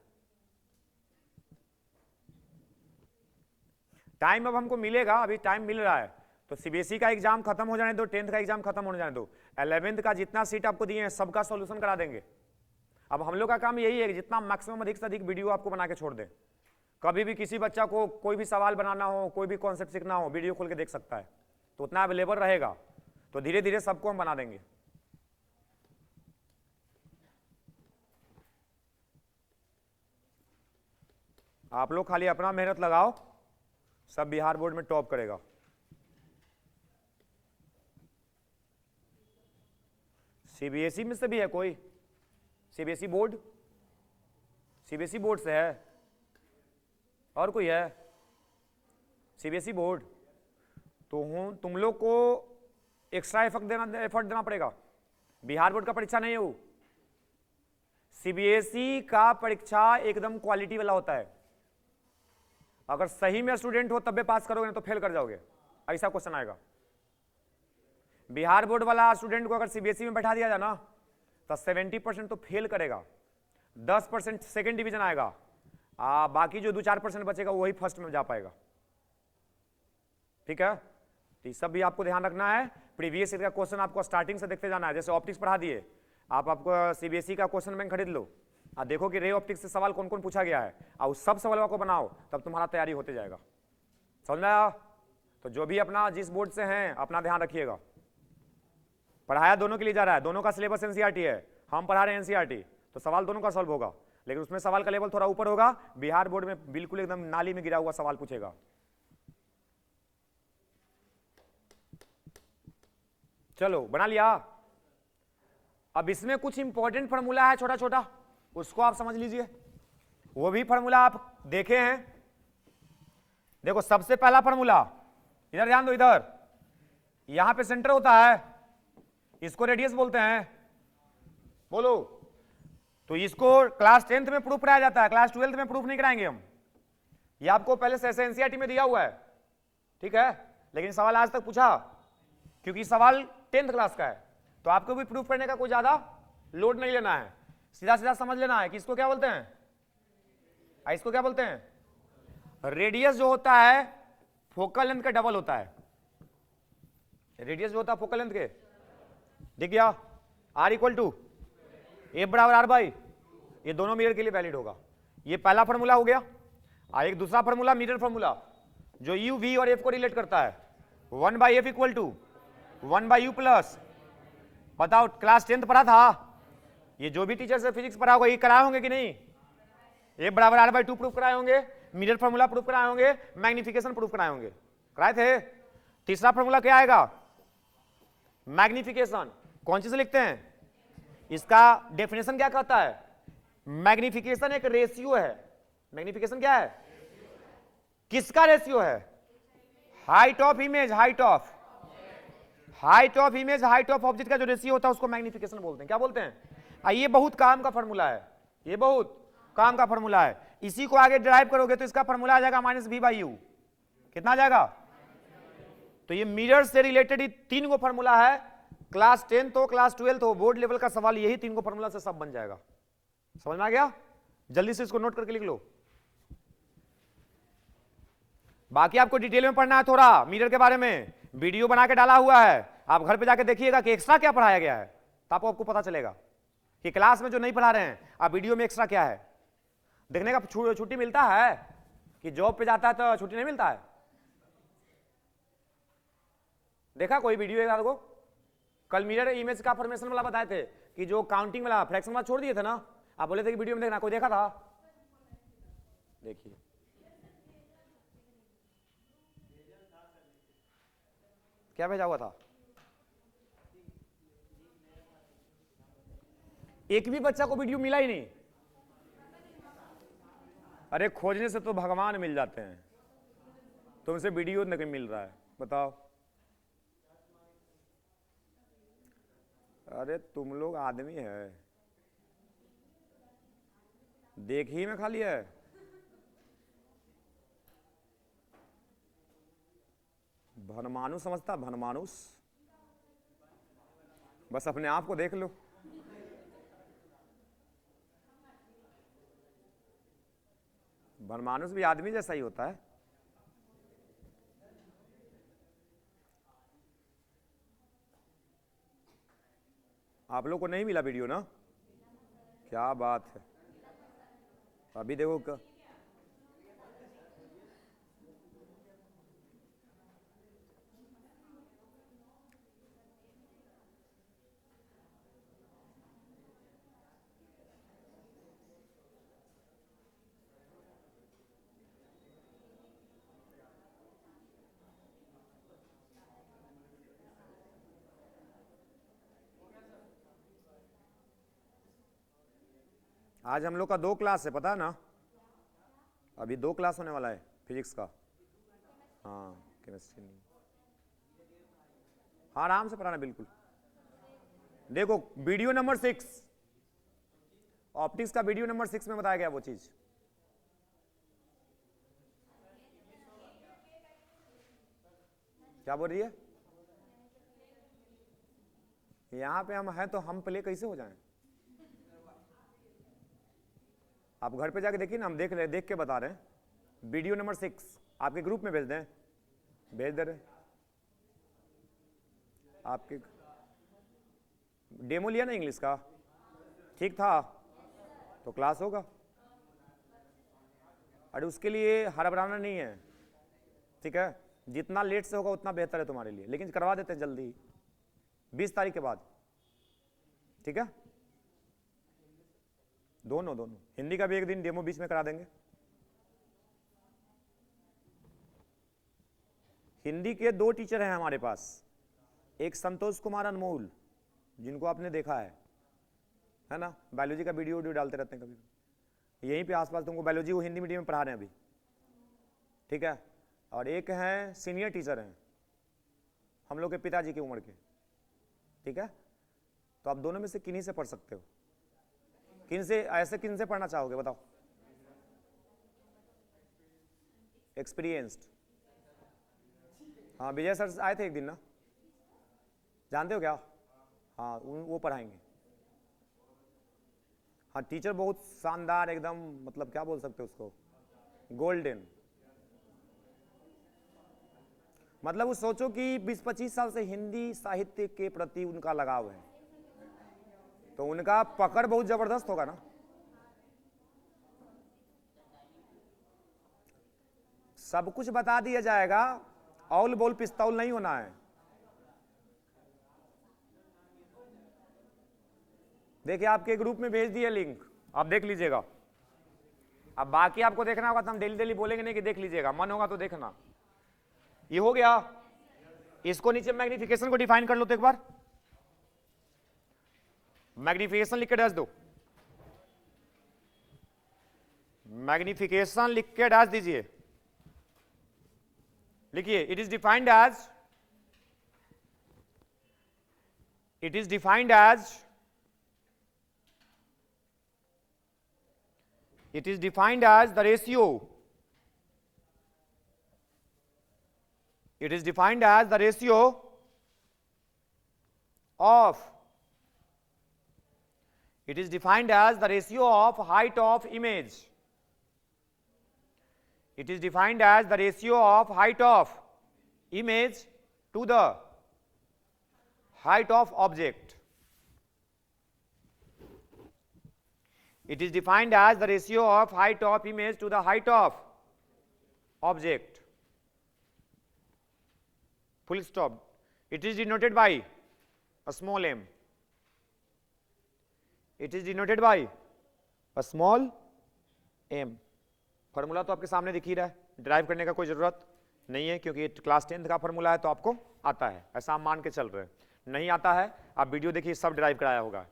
[SPEAKER 1] टाइम अब हमको मिलेगा, अभी टाइम मिल रहा है। तो सीबीएसई का एग्जाम खत्म हो जाने दो, 10th का एग्जाम खत्म होने जाने दो, 11th का जितना सीट आपको दिए हैं सबका सॉल्यूशन करा देंगे। अब हम लोग का काम यही है कि जितना मैक्सिमम अधिक से अधिक वीडियो आपको बना के छोड़ दें। कभी भी किसी बच्चा को कोई भी सवाल बनाना हो, कोई भी कॉन्सेप्ट सीखना हो, वीडियो खोल के देख सकता है, तो उतना अवेलेबल रहेगा। तो धीरे धीरे सबको हम बना देंगे। आप लोग खाली अपना मेहनत लगाओ, सब बिहार बोर्ड में टॉप करेगा। सीबीएसई में से भी है कोई? CBSE board? सीबीएसई बोर्ड से है? और कोई है? सीबीएसई बोर्ड तो हूं, तुम लोग को एक्स्ट्रा एफर्ट देना पड़ेगा। बिहार बोर्ड का परीक्षा नहीं है वो। सीबीएसई का परीक्षा एकदम क्वालिटी वाला होता है। अगर सही में स्टूडेंट हो तब भी पास करोगे, नहीं तो फेल कर जाओगे, ऐसा क्वेश्चन आएगा। बिहार बोर्ड वाला स्टूडेंट को अगर सीबीएसई में बैठा दिया जाए ना तो 70% तो फेल करेगा, 10% सेकेंड डिवीजन आएगा, बाकी जो 2-4% बचेगा वही फर्स्ट में जा पाएगा। ठीक है? तो ये सब भी आपको ध्यान रखना है। प्रीवियस ईयर का क्वेश्चन आपको स्टार्टिंग से देखते जाना है। जैसे ऑप्टिक्स पढ़ा दिए, आपको सीबीएसई का क्वेश्चन बैंक खरीद लो, देखो कि रे ऑप्टिक्स से सवाल कौन कौन पूछा गया है, और उस सब सवालों को बनाओ, तब तुम्हारा तैयारी होते जाएगा। समझ में आया? तो जो भी अपना जिस बोर्ड से हैं अपना ध्यान रखिएगा। पढ़ाया दोनों के लिए जा रहा है, दोनों का सिलेबस एनसीईआरटी है, हम पढ़ा रहे हैं एनसीईआरटी, तो सवाल दोनों का सॉल्व होगा, लेकिन उसमें सवाल का लेवल थोड़ा ऊपर होगा। बिहार बोर्ड में बिल्कुल एकदम नाली में गिरा हुआ सवाल पूछेगा। चलो बना लिया। अब इसमें कुछ इंपॉर्टेंट फॉर्मूला है छोटा छोटा, उसको आप समझ लीजिए। वो भी फॉर्मूला आप देखे हैं। देखो सबसे पहला फॉर्मूला, इधर ध्यान दो, इधर यहां पे सेंटर होता है, इसको रेडियस बोलते हैं, बोलो। तो इसको क्लास 10th में प्रूफ कराया जाता है, क्लास 12th में प्रूफ नहीं कराएंगे हम। ये आपको पहले से एनसीईआरटी में दिया हुआ है, ठीक है, लेकिन सवाल आज तक पूछा क्योंकि सवाल 10th क्लास का है, तो आपको भी प्रूफ करने का कोई ज्यादा लोड नहीं लेना है, सीधा सीधा समझ लेना है कि इसको क्या बोलते हैं, इसको क्या बोलते हैं। रेडियस जो होता है फोकल लेंथ का डबल होता है। रेडियस जो होता है फोकल लेंथ के, दिख गया? R इक्वल टू F बराबर R बाई, ये दोनों मिरर के लिए वैलिड होगा। ये पहला फॉर्मूला हो गया। एक दूसरा फॉर्मूला मिरर फॉर्मूला, जो U, V और F को रिलेट करता है। 1/F equal to 1/U plus, बताओ क्लास 10th पढ़ा था, ये जो भी टीचर से फिजिक्स पढ़ा होगा ये कराए होंगे कि नहीं? F बराबर R/2 प्रूफ कराए होंगे, मिरर फॉर्मूला प्रूफ कराए होंगे, मैग्निफिकेशन प्रूफ कराए होंगे, कराए थे। तीसरा फॉर्मूला क्या आएगा? मैग्निफिकेशन। कौन सी से लिखते हैं? इसका डेफिनेशन क्या कहता है? मैग्निफिकेशन एक रेशियो है, मैग्निफिकेशन क्या है? किसका रेशियो है? Height of image, height of image, height of object का जो रेशियो होता है उसको मैग्निफिकेशन बोलते हैं। क्या बोलते हैं? ये बहुत काम का फॉर्मूला है, ये बहुत काम का फॉर्मूला है। इसी को आगे ड्राइव करोगे तो इसका फॉर्मूला आ जाएगा -v/u। कितना आ जाएगा? तो ये मिरर से रिलेटेड ही 3 गो फॉर्मूला है। क्लास 10th हो, क्लास 12th हो, बोर्ड लेवल का सवाल यही 3 गो फॉर्मूला से सब बन जाएगा। समझ में आ गया? जल्दी से इसको नोट करके लिख लो। बाकी आपको डिटेल में पढ़ना है थोड़ा मिरर के बारे में, वीडियो बना के डाला हुआ है, आप घर पे जाके देखिएगा कि एक्स्ट्रा क्या पढ़ाया गया है, तब आपको पता चलेगा कि क्लास में जो नहीं पढ़ा रहे हैं आप वीडियो में एक्स्ट्रा क्या है। देखने का छुट्टी मिलता है कि जॉब पे जाता है तो छुट्टी नहीं मिलता है? देखा कोई वीडियो एक को? कल मिरर इमेज का फॉर्मेशन वाला बताए थे कि जो काउंटिंग वाला फ्रैक्शन वाला छोड़ दिए थे ना, आप बोले थे कि वीडियो में देखना, कोई देखा था? देखिए क्या भेजा हुआ था? एक भी बच्चा को वीडियो मिला ही नहीं। अरे खोजने से तो भगवान मिल जाते हैं, तुमसे वीडियो नहीं मिल रहा है, बताओ। अरे तुम लोग आदमी है, देख ही में खाली है। भनमानुस समझता? भनमानुस, बस अपने आप को देख लो। भनमानुस भी आदमी जैसा ही होता है। आप लोग को नहीं मिला वीडियो ना? क्या बात है। अभी देखो आज हम लोग का 2 क्लास है, पता है ना? अभी 2 क्लास होने वाला है फिजिक्स का। हाँ केमिस्ट्री नहीं, हाँ आराम से पढ़ाना बिल्कुल। देखो वीडियो नंबर 6, ऑप्टिक्स का वीडियो नंबर 6 में बताया गया वो चीज। क्या बोल रही है? यहां पे हम हैं तो हम प्ले कैसे हो जाएं? आप घर पे जाके देखिए ना, हम देख के बता रहे हैं। वीडियो नंबर 6 आपके ग्रुप में भेज दें, भेज दे रहे। आपके डेमो लिया ना इंग्लिश का, ठीक था तो क्लास होगा। अरे उसके लिए हड़बड़ाना नहीं है, ठीक है? जितना लेट से होगा उतना बेहतर है तुम्हारे लिए, लेकिन करवा देते हैं जल्दी 20 तारीख के बाद, ठीक है? दोनों हिंदी का भी एक दिन डेमो बीच में करा देंगे। हिंदी के 2 टीचर हैं हमारे पास, एक संतोष कुमार अनमोल जिनको आपने देखा है ना? बायोलॉजी का वीडियो डालते रहते हैं कभी, यहीं पे आसपास तुमको बायोलॉजी वो हिंदी मीडियम में पढ़ा रहे हैं अभी, ठीक है? और एक हैं सीनियर टीचर हैं हम लोग के पिताजी की उम्र के, ठीक है? तो आप दोनों में से किन्हीं से पढ़ सकते हो। किन से पढ़ना चाहोगे बताओ? एक्सपीरियंस्ड, हाँ विजय सर आए थे एक दिन ना, जानते हो क्या? हाँ वो पढ़ाएंगे। हाँ टीचर बहुत शानदार एकदम, मतलब क्या बोल सकते हो उसको, गोल्डन। मतलब वो सोचो कि 20-25 साल से हिंदी साहित्य के प्रति उनका लगाव है, तो उनका पकड़ बहुत जबरदस्त होगा ना। सब कुछ बता दिया जाएगा, औल बोल पिस्तौल नहीं होना है। देखिए आपके ग्रुप में भेज दिए लिंक, आप देख लीजिएगा। अब बाकी आपको देखना होगा तो हम डेली बोलेंगे नहीं कि देख लीजिएगा, मन होगा तो देखना। ये हो गया। इसको नीचे मैग्निफिकेशन को डिफाइन कर लो तो एक बार मैग्निफिकेशन लिख के डैश दो। मैग्निफिकेशन लिख के डैश दीजिए, लिखिए it is defined as, it is defined as, it is defined as the ratio, it is defined as the ratio of, it is defined as the ratio of height of image, it is defined as the ratio of height of image to the height of object. It is defined as the ratio of height of image to the height of object. Full stop. It is denoted by a small m. It is denoted by a small m. Formula तो आपके सामने दिख ही रहा है, drive करने का कोई जरूरत नहीं है क्योंकि क्लास 10th का फॉर्मूला है तो आपको आता है, ऐसा हम मान के चल रहे हैं। नहीं आता है आप वीडियो देखिए, सब ड्राइव कराया होगा,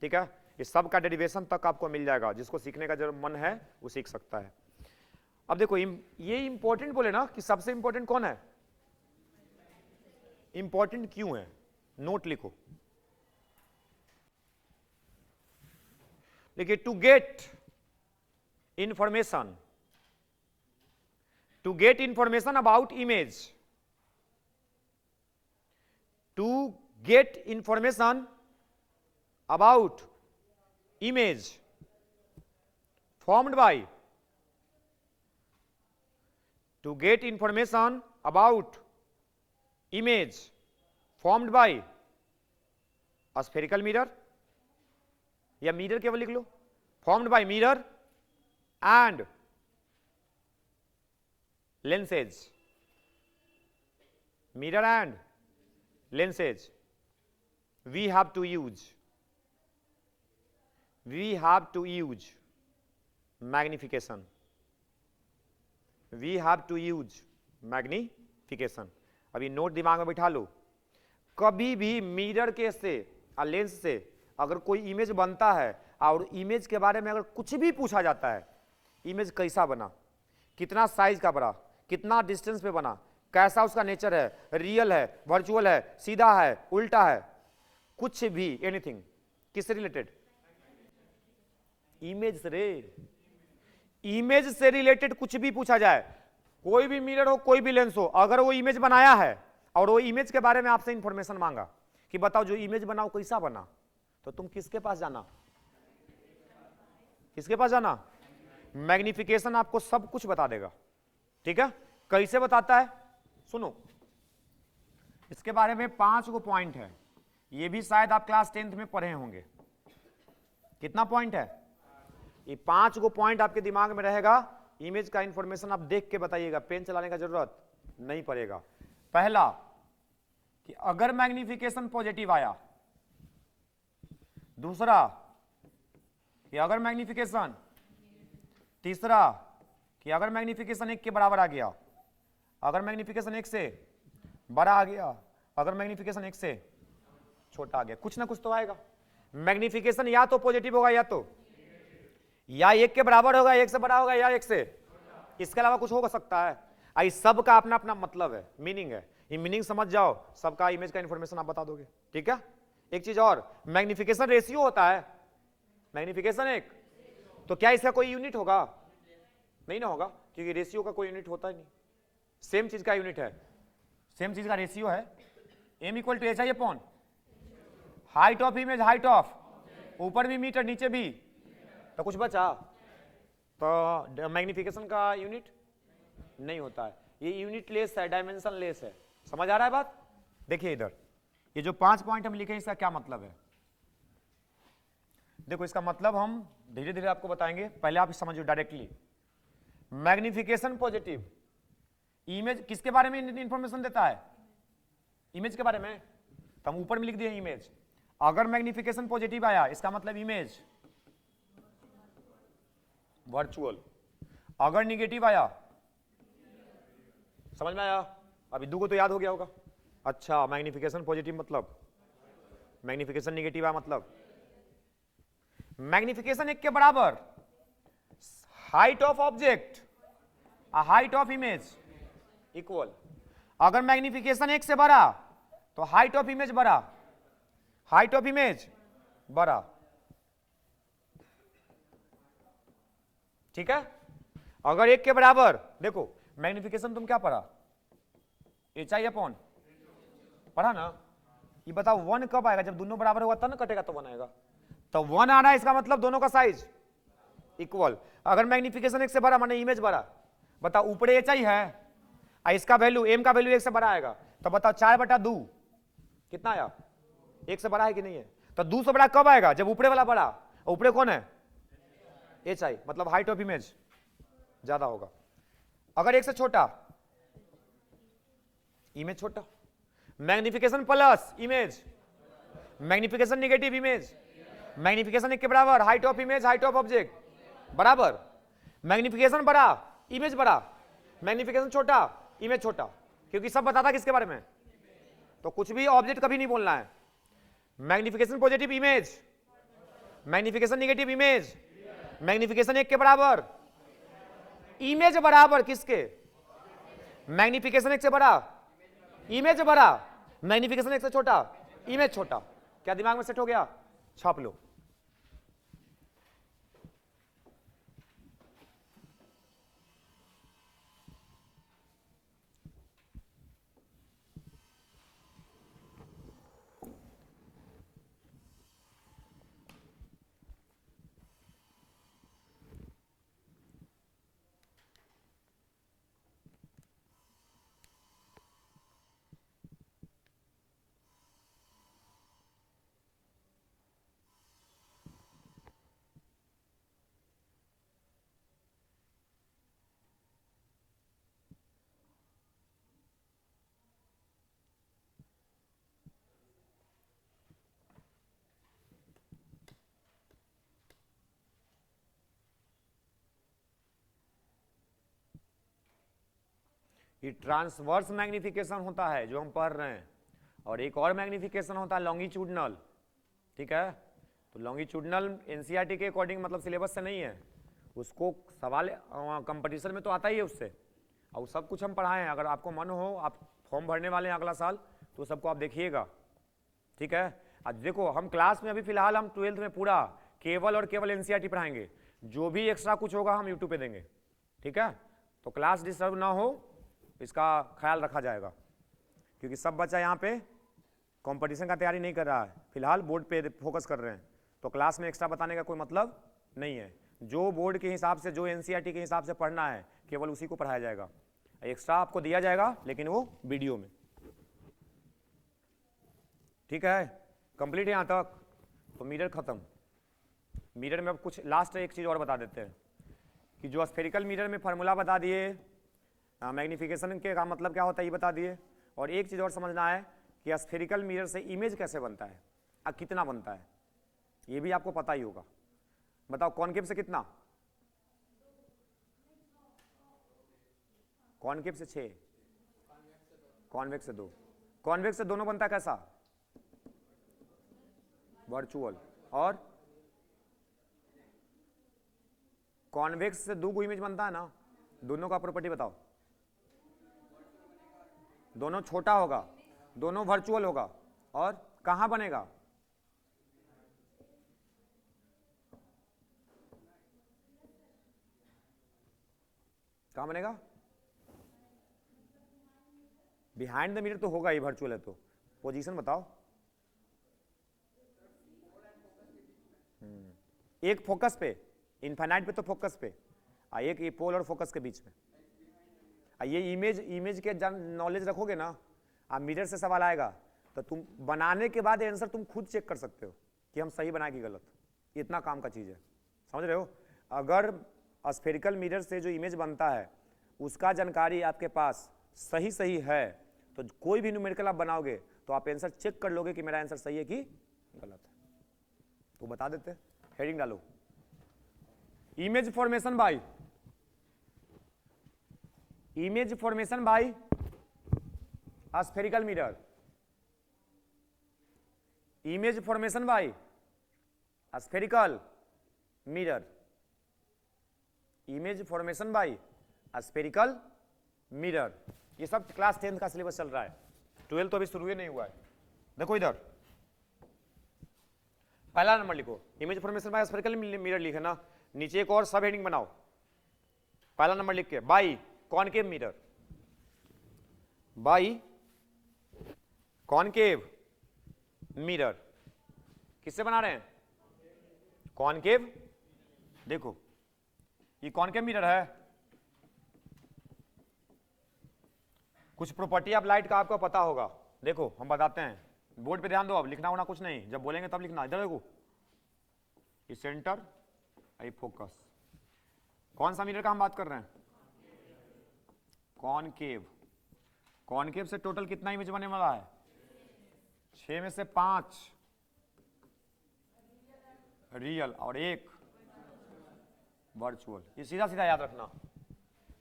[SPEAKER 1] ठीक है। इस सब का डेरिवेशन तक आपको मिल जाएगा, जिसको सीखने का जो मन है वो सीख सकता है। अब देखो ये इंपॉर्टेंट बोले ना कि सबसे इंपॉर्टेंट कौन है, इंपॉर्टेंट क्यों है, नोट लिखो, देखिए to get information, to get information about image, to get information about image formed by, to get information about image formed by a spherical mirror, या mirror केवल लिख लो, formed by mirror and lenses, mirror and lenses, we have to use magnification, we have to use magnification। अभी note दिमाग में बिठा लो, कभी भी mirror के से और लेंस से अगर कोई इमेज बनता है और इमेज के बारे में अगर कुछ भी पूछा जाता है, इमेज कैसा बना, कितना साइज का बना, कितना डिस्टेंस पे बना, कैसा उसका नेचर है, रियल है, वर्चुअल है, सीधा है, उल्टा है, कुछ भी एनीथिंग, किससे रिलेटेड, इमेज से रे, इमेज से रिलेटेड कुछ भी पूछा जाए, कोई भी मिरर हो, कोई भी लेंस हो, अगर वो इमेज बनाया है और वो इमेज के बारे में आपसे इंफॉर्मेशन मांगा कि बताओ जो इमेज बनाओ कैसा बना, तो तुम किसके पास जाना, किसके पास जाना, मैग्निफिकेशन आपको सब कुछ बता देगा, ठीक है। कैसे बताता है सुनो, इसके बारे में 5 गो पॉइंट है, ये भी शायद आप क्लास 10th में पढ़े होंगे। कितना पॉइंट है, ये 5 गो पॉइंट आपके दिमाग में रहेगा, इमेज का इंफॉर्मेशन आप देख के बताइएगा, पेन चलाने का जरूरत नहीं पड़ेगा। पहला कि अगर मैग्निफिकेशन पॉजिटिव आया, दूसरा कि अगर मैग्निफिकेशन, तीसरा कि अगर मैग्निफिकेशन 1 के बराबर आ गया, अगर मैग्निफिकेशन 1 से बड़ा आ गया, अगर मैग्निफिकेशन 1 से छोटा आ गया, कुछ ना कुछ तो आएगा। मैग्निफिकेशन या तो पॉजिटिव होगा, या 1 के बराबर होगा, 1 से बड़ा होगा, या 1 से, इसके अलावा कुछ हो सकता है। इस सब का अपना अपना मतलब है, मीनिंग है, ये मीनिंग समझ जाओ, सबका इमेज का इंफॉर्मेशन आप बता दोगे, ठीक है। एक चीज और, मैग्निफिकेशन रेशियो होता है, मैग्निफिकेशन 1, तो क्या इसका कोई यूनिट होगा, नहीं ना होगा, क्योंकि रेशियो का कोई यूनिट होता ही नहीं, सेम चीज का यूनिट है, सेम चीज का रेशियो है, m equal to HI upon height of image, height of, ऊपर भी मीटर नीचे भी, तो कुछ बचा, तो मैग्निफिकेशन का यूनिट नहीं होता है, ये यूनिट लेस है, डायमेंशन लेस है। समझ आ रहा है बात? देखिए इधर ये जो 5 पॉइंट हम लिखे हैं, इसका क्या मतलब है, देखो इसका मतलब हम धीरे धीरे आपको बताएंगे, पहले आप समझो डायरेक्टली। मैग्निफिकेशन पॉजिटिव, इमेज किसके बारे में इंफॉर्मेशन देता है, इमेज के बारे में, तो हम ऊपर में लिख दिए इमेज। अगर मैग्निफिकेशन पॉजिटिव आया, इसका मतलब इमेज वर्चुअल, अगर निगेटिव आया, समझ में आया, अभी 2 को तो याद हो गया होगा। अच्छा, मैग्निफिकेशन पॉजिटिव मतलब, मैग्निफिकेशन निगेटिव आया मतलब, मैग्निफिकेशन 1 के बराबर, height of object height of image equal, अगर मैग्निफिकेशन एक से बड़ा तो हाइट ऑफ इमेज बड़ा, हाइट ऑफ इमेज बड़ा, ठीक है। अगर एक के बराबर, देखो मैग्निफिकेशन तुम क्या पढ़ा, HI अपॉन पढ़ा ना। ये बताओ 1 कब आएगा, जब दोनों बराबर होगा तब ना कटेगा तो 1 आएगा, तो 1 आ रहा है, इसका मतलब दोनों का साइज इक्वल। अगर मैग्निफिकेशन एक से बड़ा माने इमेज बड़ा, बताओ ऊपरे HI है, इसका वैल्यू m का वैल्यू 1 से बड़ा आएगा, तो बताओ 4/2 कितना आया, 1 से बड़ा है कि नहीं है। तो 2 से बड़ा कब आएगा, जब ऊपरे वाला बड़ा, ऊपरे कौन है HI, मतलब हाइट ऑफ इमेज ज्यादा होगा। अगर 1 से छोटा, इमेज छोटा। Magnification plus image, magnification negative image, magnification 1 के बराबर, height of image height of object बराबर। मैग्निफिकेशन बड़ा इमेज बड़ा, मैग्निफिकेशन छोटा इमेज छोटा, क्योंकि सब बताता किसके बारे में, तो कुछ भी ऑब्जेक्ट कभी नहीं बोलना है। Magnification positive image, magnification negative image, magnification 1 के बराबर, इमेज बराबर किसके, मैग्निफिकेशन 1 से बड़ा इमेज बड़ा, मैग्निफिकेशन 1 से छोटा इमेज छोटा। क्या दिमाग में सेट हो गया, छाप लो। ये ट्रांसवर्स मैग्निफिकेशन होता है जो हम पढ़ रहे हैं, और एक और मैग्निफिकेशन होता है लॉन्गिट्यूडनल, ठीक है। तो लॉन्गिट्यूडनल एनसीईआरटी के अकॉर्डिंग मतलब सिलेबस से नहीं है, उसको सवाल कंपटीशन में तो आता ही है उससे, और सब कुछ हम पढ़ाए हैं। अगर आपको मन हो, आप फॉर्म भरने वाले हैं अगला साल, तो सबको आप देखिएगा, ठीक है। आज देखो हम क्लास में अभी फिलहाल हम 12th में पूरा केवल और केवल एनसीईआरटी पढ़ाएंगे, जो भी एक्स्ट्रा कुछ होगा हम यूट्यूब पे देंगे, ठीक है। तो क्लास डिस्टर्ब ना हो, इसका ख्याल रखा जाएगा, क्योंकि सब बच्चा यहाँ पे कंपटीशन का तैयारी नहीं कर रहा है, फिलहाल बोर्ड पे फोकस कर रहे हैं, तो क्लास में एक्स्ट्रा बताने का कोई मतलब नहीं है। जो बोर्ड के हिसाब से, जो एनसीईआरटी के हिसाब से पढ़ना है, केवल उसी को पढ़ाया जाएगा। एक्स्ट्रा आपको दिया जाएगा लेकिन वो वीडियो में, ठीक है। कंप्लीट यहाँ तक, तो मिरर खत्म। मिरर में अब कुछ लास्ट एक चीज़ और बता देते हैं कि जो स्फेरिकल मिरर में फार्मूला बता दिए, मैग्निफिकेशन के का मतलब क्या होता है ये बता दिए, और एक चीज़ और समझना है कि स्फेरिकल मिरर से इमेज कैसे बनता है और कितना बनता है, ये भी आपको पता ही होगा। बताओ कॉनकेव से कितना, कॉनकेव से 6, कॉन्वेक्स से 2, कॉन्वेक्स से दोनों बनता है कैसा, वर्चुअल, और कॉन्वेक्स से 2 इमेज बनता है ना। दोनों का प्रॉपर्टी बताओ, दोनों छोटा होगा, दोनों वर्चुअल होगा, और कहां बनेगा, कहां बनेगा, बिहाइंड द मिरर तो होगा ही, वर्चुअल है तो पोजीशन बताओ। एक फोकस पे, इनफाइनाइट पे तो फोकस पे, एक ये पोल और फोकस के बीच में। ये इमेज के नॉलेज रखोगे ना, आप मिरर से सवाल आएगा तो तुम बनाने के बाद आंसर तुम खुद चेक कर सकते हो कि हम सही बनाए कि गलत, इतना काम का चीज़ है, समझ रहे हो। अगर स्फेरिकल मिरर से जो इमेज बनता है उसका जानकारी आपके पास सही है, तो कोई भी न्यूमेरिकल आप बनाओगे तो आप आंसर चेक कर लोगे कि मेरा आंसर सही है कि गलत है। तो बता देते हैं, हेडिंग डालो, image formation by, image formation by spherical mirror, image formation by spherical mirror, image formation by spherical mirror. ये सब क्लास 10th का सिलेबस चल रहा है, 12 तो अभी शुरू ही नहीं हुआ है। देखो इधर पहला नंबर लिखो, image formation by spherical mirror लिखे ना, नीचे एक और सब हेडिंग बनाओ, पहला नंबर लिख के by concave mirror, by concave mirror. किससे बना रहे हैं? कॉनकेव। देखो ये कॉनकेव मिरर है, कुछ प्रॉपर्टी ऑफ लाइट का आपको पता होगा। देखो हम बताते हैं, बोर्ड पे ध्यान दो, अब लिखना होना कुछ नहीं, जब बोलेंगे तब लिखना। इधर देखो, ये सेंटर, ये फोकस। कौन सा मिरर का हम बात कर रहे हैं? कॉनकेव। कॉनकेव से टोटल कितना इमेज बनने वाला है? 6 में से 5 रियल और 1 वर्चुअल। ये सीधा सीधा याद रखना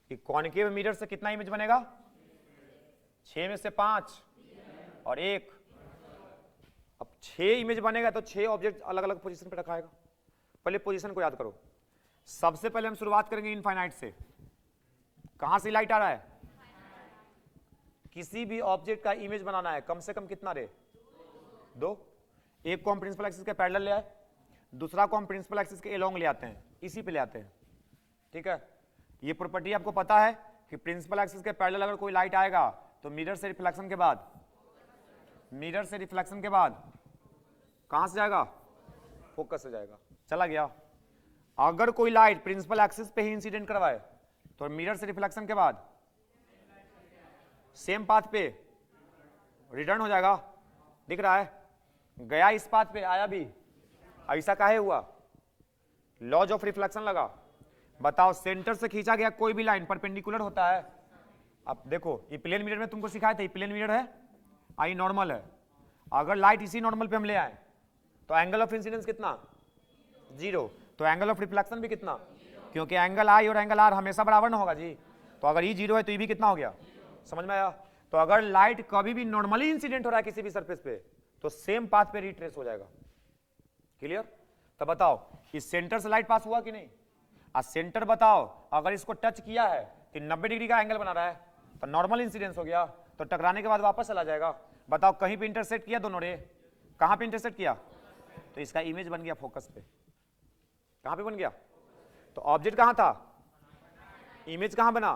[SPEAKER 1] कि कॉनकेव मिरर से कितना इमेज बनेगा? 6 में से 5 और 1। अब 6 इमेज बनेगा तो 6 ऑब्जेक्ट अलग अलग पोजीशन पे रखाएगा। पहले पोजीशन को याद करो। सबसे पहले हम शुरुआत करेंगे इनफाइनाइट से। कहां से लाइट आ रहा है? किसी भी ऑब्जेक्ट का इमेज बनाना है, कम से कम कितना रे? 2। एक को हम प्रिंसिपल एक्सिस के पैरेलल ले आए, दूसरा को हम प्रिंसिपल एक्सिस के एलोंग ले आते हैं, इसी पे ले आते हैं। ठीक है, ये प्रॉपर्टी आपको पता है कि प्रिंसिपल एक्सिस के पैरेलल अगर कोई लाइट आएगा तो मिरर से रिफ्लेक्शन के बाद, मिरर से रिफ्लेक्शन के बाद कहां से जाएगा? फोकस से जाएगा। चला गया। अगर कोई लाइट प्रिंसिपल एक्सिस पे ही इंसिडेंट करवाए तो मिरर से रिफ्लेक्शन के बाद सेम पाथ पे रिटर्न हो जाएगा। दिख रहा है? गया इस पाथ पे, आया भी। ऐसा काहे हुआ? लॉज ऑफ रिफ्लेक्शन लगा। बताओ, सेंटर से खींचा गया कोई भी लाइन परपेंडिकुलर होता है। अब देखो, ये प्लेन मिरर में तुमको सिखाया था, ये प्लेन मिरर है, आई नॉर्मल है। अगर लाइट इसी नॉर्मल पे हम ले आए तो एंगल ऑफ इंसिडेंस कितना? 0। तो एंगल ऑफ रिफ्लेक्शन भी कितना? क्योंकि एंगल आई और एंगल आर हमेशा बराबर ना होगा जी। तो अगर ये 0 है तो ये भी कितना हो गया? समझ में आया? तो अगर लाइट कभी भी नॉर्मली इंसिडेंट हो रहा है किसी भी सरफेस पे तो सेम पाथ पे रिट्रेस हो जाएगा। क्लियर? तो बताओ, इस सेंटर से लाइट पास हुआ कि नहीं? सेंटर बताओ, अगर इसको टच किया है तो 90 डिग्री का एंगल बना रहा है, तो नॉर्मल इंसिडेंस हो गया, तो टकराने के बाद वापस चला जाएगा। बताओ, कहीं पे इंटरसेक्ट किया दोनों रे? कहां पे इंटरसेक्ट किया? तो इसका इमेज बन गया फोकस पे। कहां पे बन गया? तो ऑब्जेक्ट कहां था? इमेज कहां बना?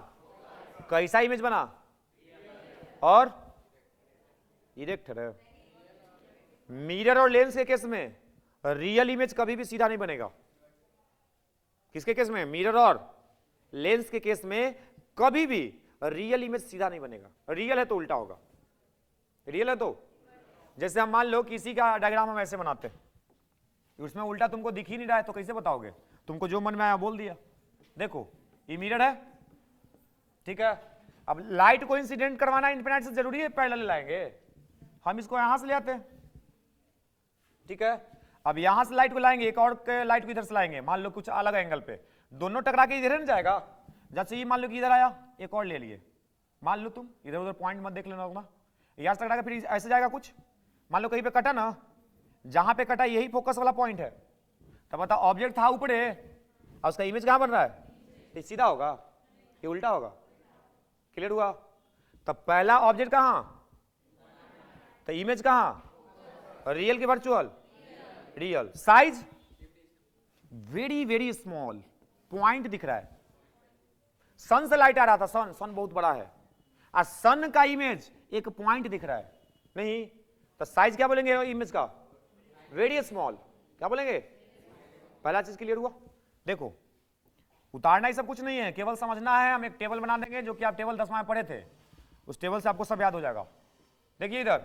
[SPEAKER 1] कैसा इमेज बना? और इरेक्ट है। मिरर और लेंस के केस में रियल इमेज कभी भी सीधा नहीं बनेगा। किसके केस में? मिरर और लेंस के केस में कभी भी रियल इमेज सीधा नहीं बनेगा। रियल है तो उल्टा होगा। रियल है तो, जैसे हम मान लो किसी का डायग्राम हम ऐसे बनाते हैं, उसमें उल्टा तुमको दिख ही नहीं रहा है तो कैसे बताओगे? तुमको जो मन में आया बोल दिया। देखो ये मिरर है, ठीक है। अब लाइट को इंसिडेंट करवाना इनफिनिट से जरूरी है पैरेलल लाएंगे? हम इसको यहां से ले आते हैं, ठीक है। अब यहां से लाइट को लाएंगे, एक और लाइट को इधर से लाएंगे, मान लो कुछ अलग एंगल पे, दोनों टकरा के इधर न जाएगा। जैसे ये मान लो कि इधर आया, एक और ले लिए, मान लो तुम इधर उधर पॉइंट मत देख लेना होगा, यहां से टकरा के फिर ऐसे जाएगा कुछ, मान लो कहीं पे कटा ना, जहां पे कटा यही फोकस वाला पॉइंट है, तो बता ऑब्जेक्ट था ऊपर है और उसका इमेज कहां बन रहा है? ये सीधा होगा, ये उल्टा होगा। क्लियर हुआ? तो पहला ऑब्जेक्ट कहां, तो इमेज कहां? रियल की virtual? Real. Size very very small, point दिख रहा है। सन से लाइट आ रहा था, सन बहुत बड़ा है, और सन का इमेज एक पॉइंट दिख रहा है, नहीं तो साइज क्या बोलेंगे इमेज का? Very small. क्या बोलेंगे? पहला चीज क्लियर हुआ? देखो उतारना ही सब कुछ नहीं है, केवल समझना है। हम एक टेबल बना देंगे, जो कि आप टेबल 10वां में पढ़े थे, उस टेबल से आपको सब याद हो जाएगा। देखिए इधर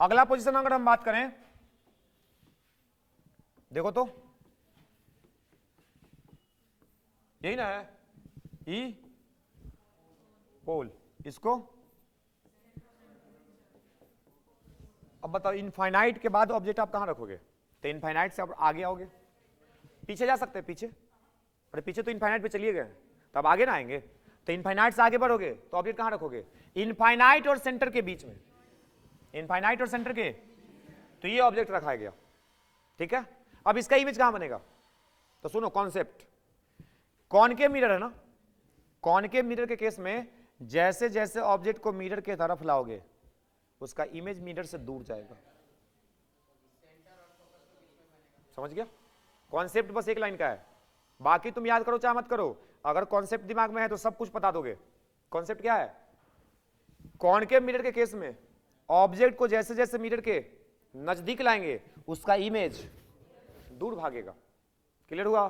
[SPEAKER 1] अगला पोजीशन अगर हम बात करें, देखो तो यही ना है, ई पोल। इसको अब बताओ, इनफाइनाइट के बाद ऑब्जेक्ट आप कहां रखोगे? तो इनफाइनाइट से आप आगे आओगे, पीछे जा सकते हैं, पीछे, अरे पीछे तो इनफाइनाइट पे चलिए गए, तो अब आगे ना आएंगे, तो इनफाइनाइट से आगे बढ़ोगे तो ऑब्जेक्ट कहां रखोगे? इनफाइनाइट और सेंटर के बीच में, इनफाइनाइट और सेंटर के, तो ये ऑब्जेक्ट रखा गया, ठीक है। अब इसका इमेज कहां बनेगा? तो सुनो कॉन्सेप्ट, कॉनकेव मिरर है ना, कॉनकेव मिरर के केस में जैसे जैसे ऑब्जेक्ट को मिरर के तरफ लाओगे उसका इमेज मिरर से दूर जाएगा। समझ गया? कॉन्सेप्ट बस एक लाइन का है, बाकी तुम याद करो चाहे मत करो, अगर कॉन्सेप्ट दिमाग में है तो सब कुछ बता दोगे। कॉन्सेप्ट क्या है? कॉनकेव मिरर के केस में ऑब्जेक्ट को जैसे जैसे मिरर के नजदीक लाएंगे उसका इमेज दूर भागेगा। क्लियर हुआ?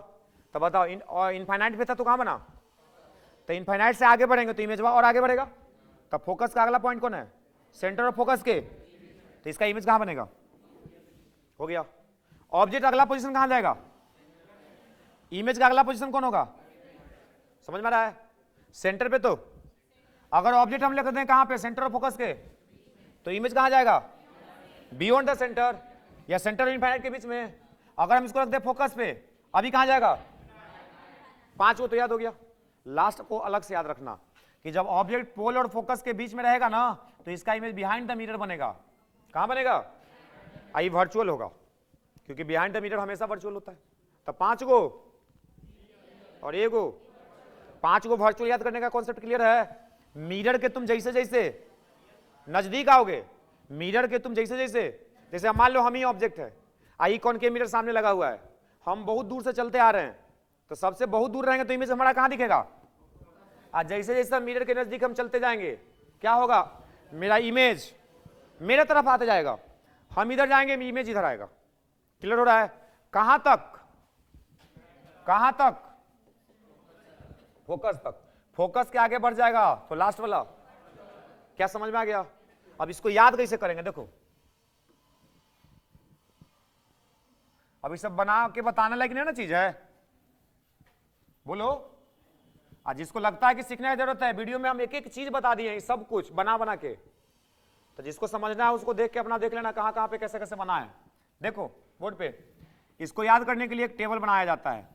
[SPEAKER 1] तब बताओ इनफाइनाइट पे था तो कहां बना? तो इनफाइनाइट से आगे बढ़ेंगे तो इमेज और आगे बढ़ेगा। तब फोकस का अगला पॉइंट कौन है? सेंटर ऑफ फोकस के, तो इसका इमेज कहां बनेगा? हो गया। ऑब्जेक्ट अगला पोजीशन कहां जाएगा? इमेज का अगला पोजीशन कौन होगा? समझ में आ रहा है? सेंटर पे। तो अगर ऑब्जेक्ट हम लिखते हैं कहां पे? सेंटर ऑफ फोकस के, तो इमेज कहां जाएगा? बियॉन्ड द सेंटर या सेंटर और इनफाइनाइट के बीच में। अगर हम इसको रख दें फोकस पे, अभी कहां जाएगा? 5 को तो याद हो गया। लास्ट को अलग से याद रखना कि जब ऑब्जेक्ट पोल और फोकस के बीच में रहेगा ना तो इसका इमेज बिहाइंड द मिरर बनेगा। कहां बनेगा? आई वर्चुअल होगा, क्योंकि बिहाइंड द मिरर हमेशा वर्चुअल होता है। तो 5 को और ये को, 5 को वर्चुअल याद करने का कॉन्सेप्ट क्लियर है? मिरर के तुम जैसे जैसे नजदीक आओगे, मिरर के तुम जैसे जैसे मान लो हम ही ऑब्जेक्ट है, आई कॉनकेव मिरर सामने लगा हुआ है, हम बहुत दूर से चलते आ रहे हैं, तो सबसे बहुत दूर रहेंगे तो इमेज हमारा कहां दिखेगा? जैसे जैसे मिरर के नजदीक हम चलते जाएंगे क्या होगा? मेरा इमेज मेरे तरफ आते जाएगा, हम इधर जाएंगे इमेज इधर आएगा। क्लियर हो रहा है? कहां तक? कहां तक? फोकस तक। फोकस के आगे बढ़ जाएगा तो लास्ट वाला। क्या समझ में आ गया? अब इसको याद कैसे करेंगे? देखो, अब ये सब बना के बताने लायक नहीं ना चीज है, बोलो। आज जिसको लगता है कि सीखने की जरूरत है, वीडियो में हम एक एक चीज बता दिए सब कुछ बना बना के, तो जिसको समझना है उसको देख के अपना देख लेना कहां कहां पे कैसे कैसे बना है। देखो बोर्ड पे, इसको याद करने के लिए एक टेबल बनाया जाता है।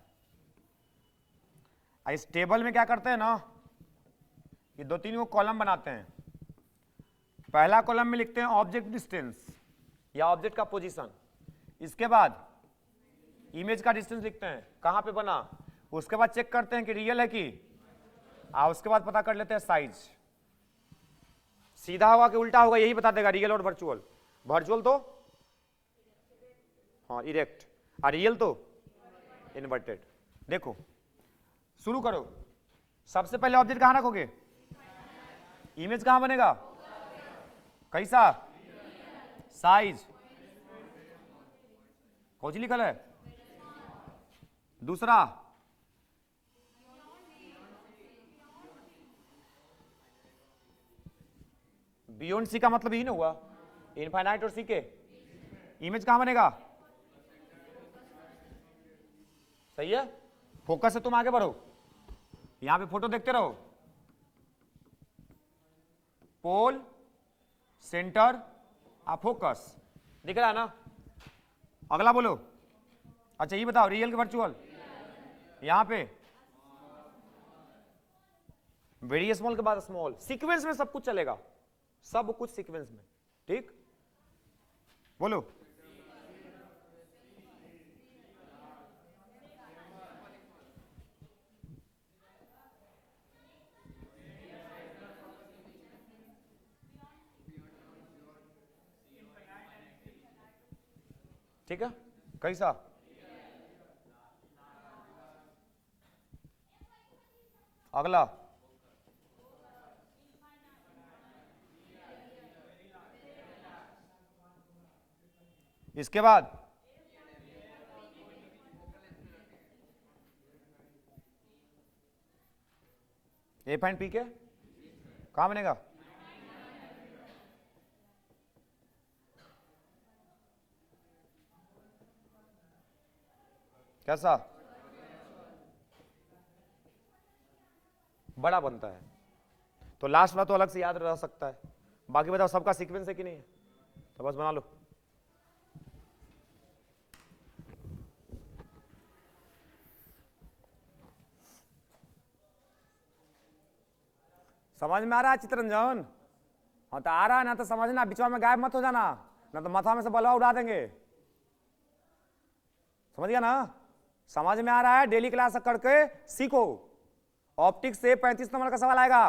[SPEAKER 1] इस टेबल में क्या करते हैं ना, ये 2-3 को कॉलम बनाते हैं। पहला कॉलम में लिखते हैं ऑब्जेक्ट डिस्टेंस या ऑब्जेक्ट का पोजीशन, इसके बाद इमेज का डिस्टेंस लिखते हैं कहां पे बना, उसके बाद चेक करते हैं कि रियल है कि, उसके बाद पता कर लेते हैं साइज। सीधा होगा कि उल्टा होगा यही बता देगा, रियल और वर्चुअल। वर्चुअल तो हाँ इरेक्ट, और रियल तो इन्वर्टेड। देखो शुरू करो, सबसे पहले ऑब्जेक्ट कहां रखोगे? इमेज कहां बनेगा? कैसा? साइज कौन सी लिखल है? दूसरा बियॉन्ड सी का मतलब यही ना हुआ, इनफाइनाइट और सी के। इमेज कहां बनेगा? सही है, फोकस से तुम आगे बढ़ो, यहां पे फोटो देखते रहो, पोल सेंटर फोकस दिख रहा है ना? अगला बोलो। अच्छा ये बताओ, रियल के वर्चुअल? यहां पे वेरी स्मॉल के बाद स्मॉल, सीक्वेंस में सब कुछ चलेगा, सब कुछ सीक्वेंस में। ठीक, बोलो। ठीक है, कैसा? अगला इसके बाद ए फाइन पी के कहां बनेगा? कैसा? बड़ा बनता है, तो लास्ट वाला तो अलग से याद रह सकता है, बाकी बताओ सबका सीक्वेंस है कि नहीं है? तो बस बना लो। समझ में आ रहा है चित्रंजन? हाँ तो आ रहा है ना, तो समझना, बीच में गायब मत हो जाना, ना तो माथा में से बलवा उड़ा देंगे। समझ गया ना? समझ में आ रहा है? डेली क्लास करके सीखो। ऑप्टिक्स से 35 नंबर का सवाल आएगा।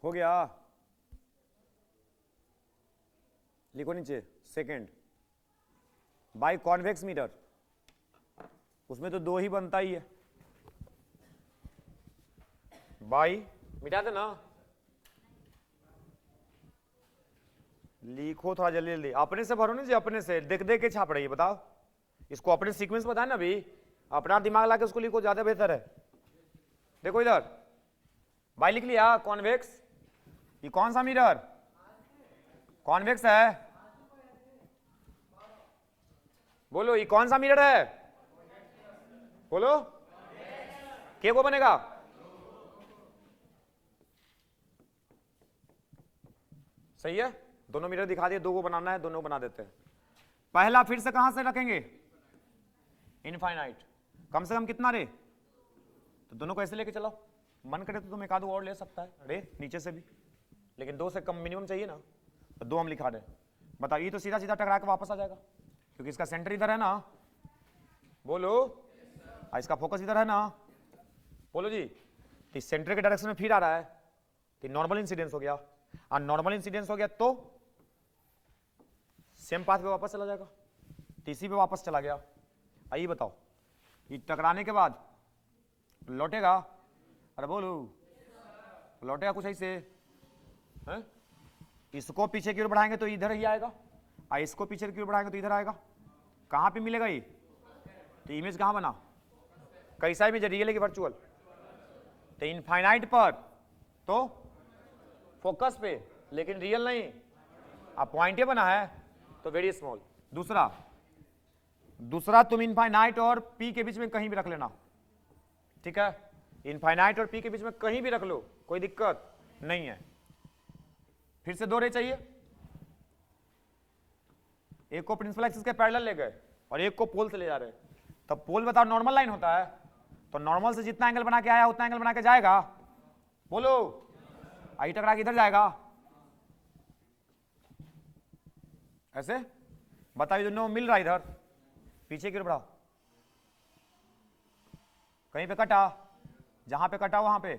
[SPEAKER 1] हो गया? लिखो नीचे सेकंड बाय कॉन्वेक्स मिरर, उसमें तो दो ही बनता ही है। बाई मिटा देना, लिखो थोड़ा जल्दी जल्दी, अपने से भरो ना जी, अपने से देख देख के छाप रही है। बताओ इसको अपने सीक्वेंस बताए ना, अभी अपना दिमाग लाके उसको लिखो, ज्यादा बेहतर है। देखो इधर बाई लिख लिया, कॉन्वेक्स। ये कौन सा मिरर कॉन्वेक्स है? बोलो ये कौन सा मिरर है? बोलो के को बनेगा? सही है, दोनों मिरर दिखा दिए, दो को बनाना है, दोनों बना देते हैं। पहला फिर से कहां से रखेंगे? इनफाइनाइट। कम से कम कितना रे? तो दोनों को ऐसे लेके चलो, मन करे तो तुम एक आधो और ले सकता है रे नीचे से भी, लेकिन दो से कम मिनिमम चाहिए ना, तो दो हम लिखा रहे। बताओ ये तो सीधा सीधा टकरा के वापस आ जाएगा, क्योंकि इसका सेंटर इधर है ना। बोलो इसका फोकस इधर है ना। बोलो जी, तो सेंटर के डायरेक्शन में फिर आ रहा है, तो नॉर्मल इंसिडेंस हो गया। और नॉर्मल इंसिडेंस हो गया तो सेम पाथ पे वापस चला जाएगा, टीसी पे वापस चला गया। आइए बताओ, ये टकराने के बाद लौटेगा? अरे बोलो लौटेगा कुछ ऐसे है? इसको पीछे की ओर बढ़ाएंगे तो इधर ही आएगा, और इसको पीछे की ओर बढ़ाएंगे तो इधर आएगा। कहां पे मिलेगा ये? तो इमेज कहां बना? कैसा इमेज? रियल है कि वर्चुअल? तो इनफाइनाइट पर तो फोकस पे, लेकिन रियल नहीं। अब पॉइंट बना है तो वेरी स्मॉल। दूसरा तुम इनफाइनाइट और पी के बीच में कहीं भी रख लेना, ठीक है? इनफाइनाइट और पी के बीच में कहीं भी रख लो, कोई दिक्कत नहीं है। फिर से दो रे चाहिए, एक को प्रिंसिपल एक्सिस के पैरेलल ले गए और एक को पोल से ले जा रहे। तब पोल बताओ नॉर्मल लाइन होता है, तो नॉर्मल से जितना एंगल बना के आया उतना एंगल बना के जाएगा। बोलो आई टकरा के इधर जाएगा ऐसे। बताइए दोनों मिल रहा है, इधर पीछे की ओर बढ़ाओ, कहीं पे कटा, जहां पे कटा वहां पे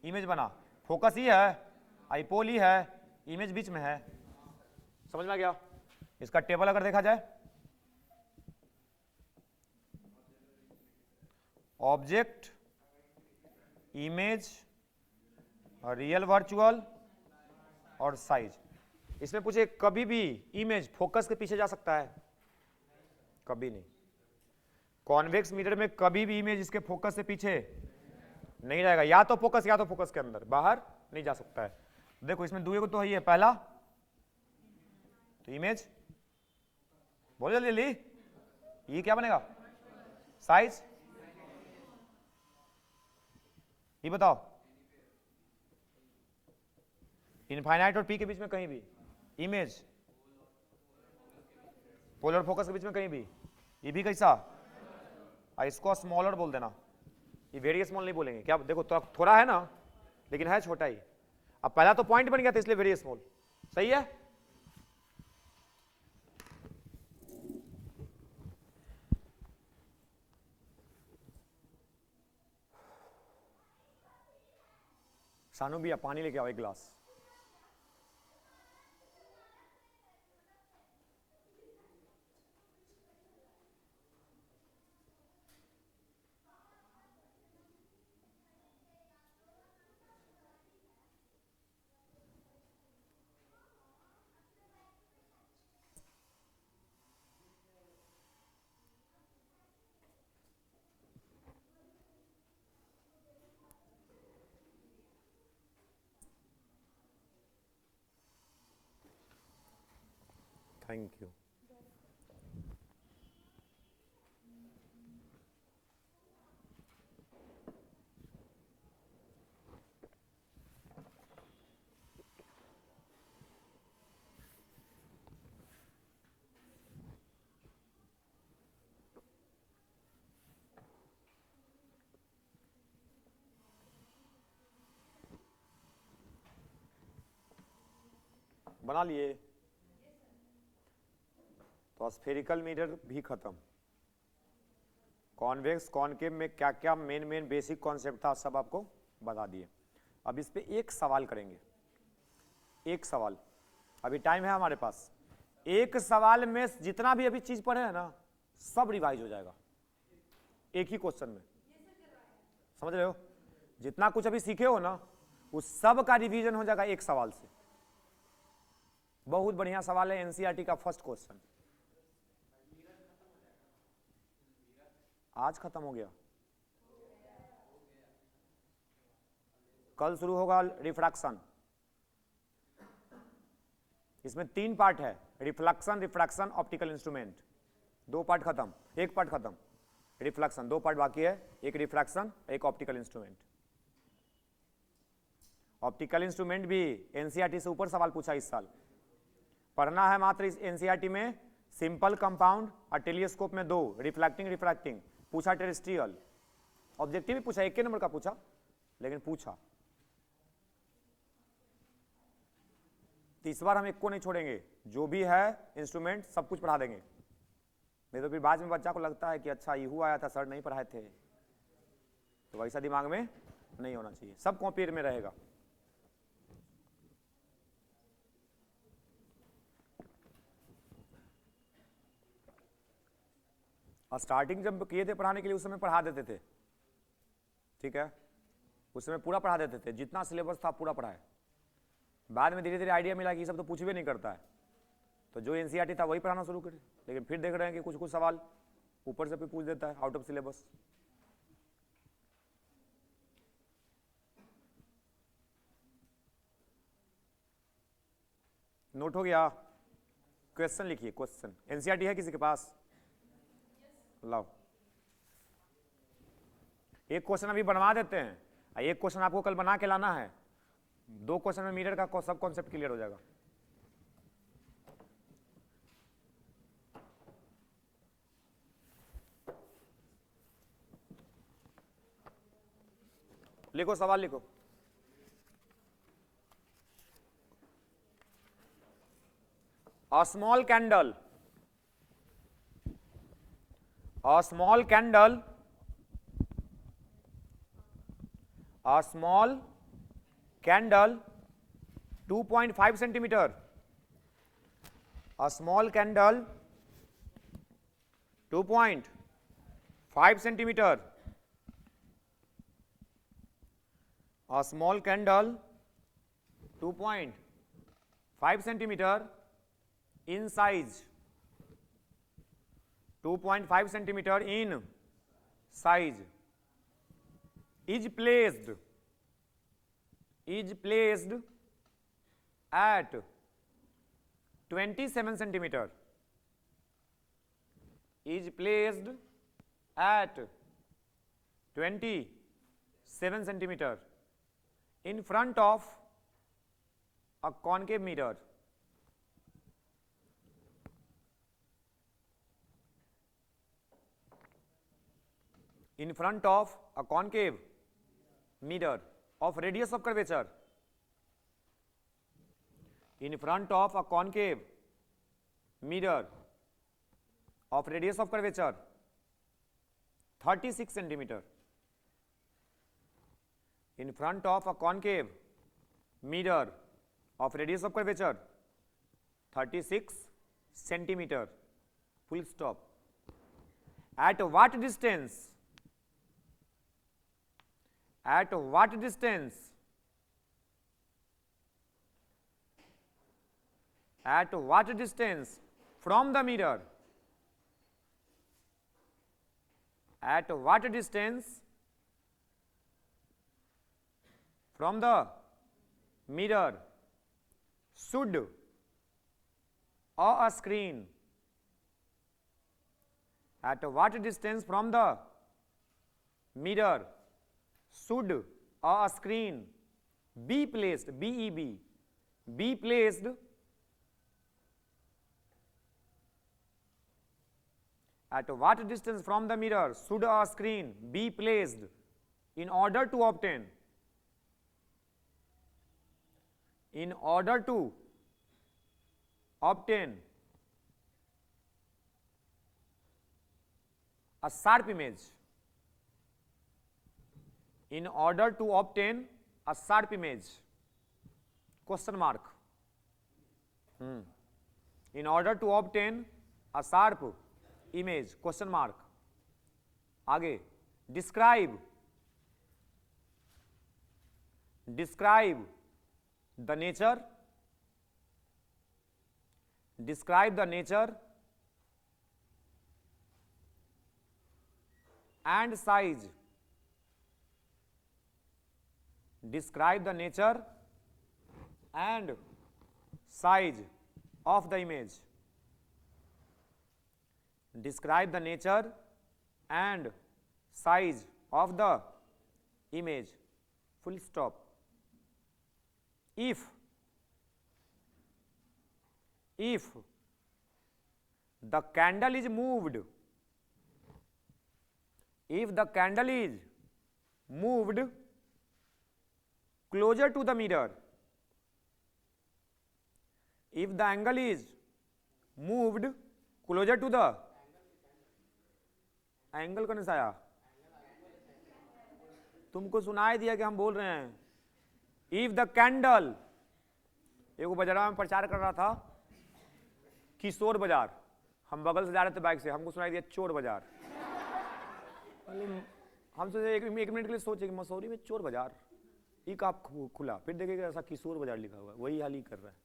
[SPEAKER 1] इमेज बना। फोकस ही है, आई पोल ही है, इमेज बीच में है। समझ में आ गया? इसका टेबल अगर देखा जाए, ऑब्जेक्ट, इमेज, रियल वर्चुअल और साइज। इसमें पूछे कभी भी इमेज फोकस के पीछे जा सकता है? कभी नहीं। कॉन्वेक्स मिरर में कभी भी इमेज इसके फोकस से पीछे नहीं रहेगा, या तो फोकस के अंदर, बाहर नहीं जा सकता है। देखो इसमें दुए को तो है, पहला तो इमेज, बोलो जल्दी जल्दी, ये क्या बनेगा, साइज, ये बताओ, इनफाइनाइट और पी के बीच में कहीं भी, इमेज, पोलर फोकस के बीच में कहीं भी, ये भी कैसा, इसको स्मॉलर बोल देना, ये वेरी स्मॉल नहीं बोलेंगे, क्या देखो तो थोड़ा है ना, लेकिन है छोटा ही। अब पहला तो पॉइंट बन गया था इसलिए वेरी स्मॉल, सही है। सानू भैया पानी लेके आओ एक गिलास। Thank you. बना लिए, तो स्फेरिकल मिरर भी खत्म। कॉन्वेक्स कॉनकेव में क्या क्या मेन बेसिक कॉन्सेप्ट था सब आपको बता दिए। अब इस पे एक सवाल करेंगे, एक सवाल, अभी टाइम है हमारे पास। एक सवाल में जितना भी अभी चीज पढ़े है ना सब रिवाइज हो जाएगा एक ही क्वेश्चन में, समझ रहे हो। जितना कुछ अभी सीखे हो ना उस सब का रिवीजन हो जाएगा एक सवाल से। बहुत बढ़िया सवाल है, एनसीईआरटी का फर्स्ट क्वेश्चन। आज खत्म हो गया, कल शुरू होगा रिफ्रैक्शन। इसमें 3 पार्ट है, reflection, refraction, optical instrument. 2 part खत्म, 1 पार्ट खत्म। रिफ्लेक्शन 2 पार्ट बाकी है, एक रिफ्रैक्शन, एक ऑप्टिकल इंस्ट्रूमेंट। ऑप्टिकल इंस्ट्रूमेंट भी एनसीईआरटी से ऊपर सवाल पूछा इस साल। पढ़ना है मात्र इस एनसीईआरटी में सिंपल कंपाउंड और टेलीस्कोप में 2, रिफ्लेक्टिंग रिफ्रैक्टिंग, पूछा टेरेस्ट्रियल। ऑब्जेक्टिव भी पूछा, 1 नंबर का पूछा लेकिन पूछा। तो इस बार हम एक को नहीं छोड़ेंगे, जो भी है इंस्ट्रूमेंट सब कुछ पढ़ा देंगे। नहीं तो फिर बाद में बच्चा को लगता है कि अच्छा यू आया था सर नहीं पढ़ाए थे, तो वैसा दिमाग में नहीं होना चाहिए, सब कॉपी में रहेगा। और स्टार्टिंग जब किए थे पढ़ाने के लिए उस समय पढ़ा देते थे, ठीक है, उस समय पूरा पढ़ा देते थे, जितना सिलेबस था पूरा पढ़ाए। बाद में धीरे धीरे आइडिया मिला कि ये सब तो पूछ भी नहीं करता है, तो जो एनसीईआरटी था वही पढ़ाना शुरू करे। लेकिन फिर देख रहे हैं कि कुछ कुछ सवाल ऊपर से भी पूछ देता है, आउट ऑफ सिलेबस। नोट हो गया? क्वेश्चन लिखिए, क्वेश्चन। एनसीईआरटी है किसी के पास? लाओ, एक क्वेश्चन अभी बनवा देते हैं, एक क्वेश्चन आपको कल बना के लाना है। 2 क्वेश्चन में मिरर का सब कॉन्सेप्ट क्लियर हो जाएगा। लिखो, सवाल लिखो। A small candle, a small candle, a small candle 2.5 centimeter, a small candle 2.5 centimeter, a small candle 2.5 centimeter in size, 2.5 centimeter in size is placed at 27 centimeter, is placed at 27 centimeter in front of a concave mirror. In front of a concave mirror of radius of curvature. In front of a concave mirror of radius of curvature 36 centimeter. In front of a concave mirror of radius of curvature 36 centimeter. Full stop. At what distance? At what distance? At what distance from the mirror? At what distance from the mirror should a screen? At what distance from the mirror should a screen be placed? BEB. Be placed at what distance from the mirror should a screen be placed in order to obtain a sharp image? In order to obtain a sharp image? Question mark. In order to obtain a sharp image? Question mark. आगे. Describe the nature. Describe the nature and size. Describe the nature and size of the image. Describe the nature and size of the image. Full stop. If the candle is moved, closer to the mirror, if the angle is moved closer to the angle कौन सा आया? तुमको सुनाई दिया कि हम बोल रहे हैं. इफ द कैंडल, एगो बाजारा में प्रचार कर रहा था किशोर बाजार, हम बगल से जा रहे थे बाइक से, हमको सुनाई दिया चोर बाजार. हम सोचे एक मिनट के लिए सोचे कि मसूरी में चोर बाजार, एक आप खुला, फिर देखेगा ऐसा किशोर बाजार लिखा हुआ है, वही हाल ही कर रहा है.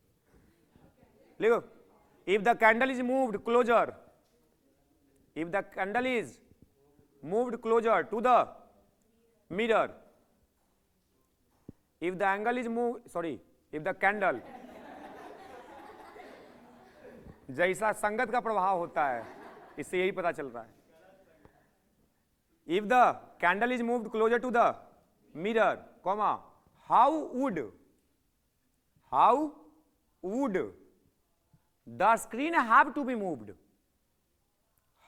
[SPEAKER 1] लिखो, if the candle is moved closer, if the candle is moved closer to the mirror, if the angle is moved, if the candle, जैसा संगत का प्रभाव होता है इससे यही पता चल रहा है. if the candle is moved closer to the mirror, comma, how would the screen have to be moved?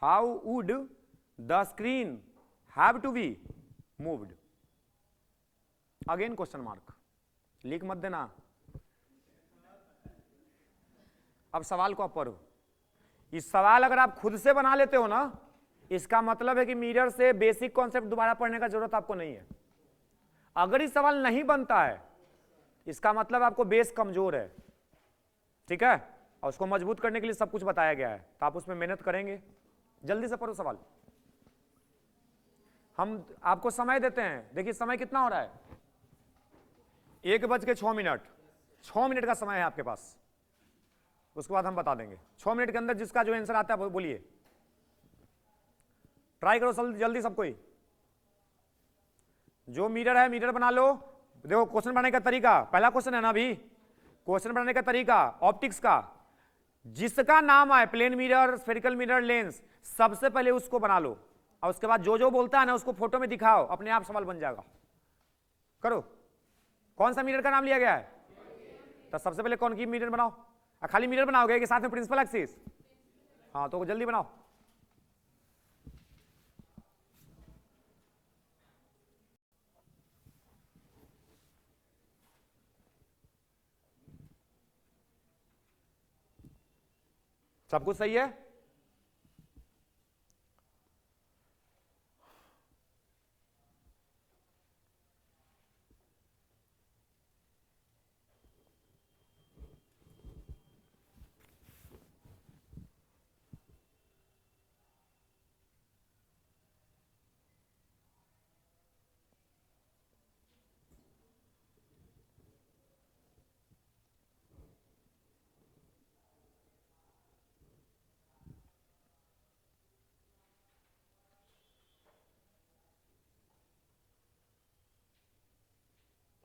[SPEAKER 1] How would the screen have to be moved? Again question mark. लिख मत देना. अब सवाल को आप पढ़ो. इस सवाल अगर आप खुद से बना लेते हो ना, इसका मतलब है कि मिरर से बेसिक कॉन्सेप्ट दोबारा पढ़ने का जरूरत आपको नहीं है. अगर इस सवाल नहीं बनता है, इसका मतलब आपको बेस कमजोर है. ठीक है, और उसको मजबूत करने के लिए सब कुछ बताया गया है, तो आप उसमें मेहनत करेंगे. जल्दी से पढ़ो सवाल. हम आपको समय देते हैं. देखिए समय कितना हो रहा है, 1:06. 6 मिनट का समय है आपके पास. उसके बाद हम बता देंगे. 6 मिनट के अंदर जिसका जो आंसर आता है वो बोलिए. ट्राई करो जल्दी सब कोई, जो मीटर है मीटर बना लो। देखो क्वेश्चन बनाने का तरीका, पहला क्वेश्चन है ना अभी, क्वेश्चन बनाने का तरीका ऑप्टिक्स का, जिसका नाम आए plane mirror, spherical mirror, lens, सबसे पहले उसको बना लो और उसके बाद जो जो बोलता है ना उसको फोटो में दिखाओ, अपने आप सवाल बन जाएगा। करो। कौन सा मिरर का नाम लिया गया है? तो सबसे पहले कौन की मिरर बनाओ? खाली मिरर बनाओगे कि साथ में प्रिंसिपल एक्सिस? हाँ तो जल्दी बनाओ। सब कुछ सही है?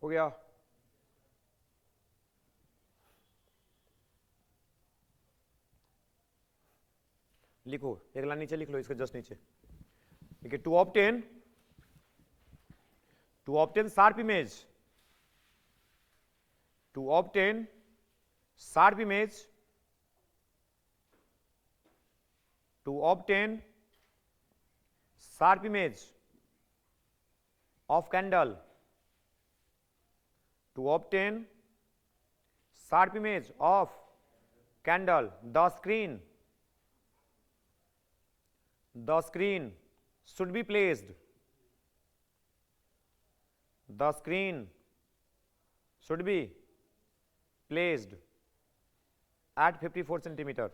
[SPEAKER 1] हो गया? लिखो, एक लाइन नीचे लिख लो, इसके जस्ट नीचे देखिए, to obtain sharp image, to obtain sharp image, to obtain sharp image of candle, to obtain sharp image of candle, the screen should be placed, the screen should be placed at 54 centimeter,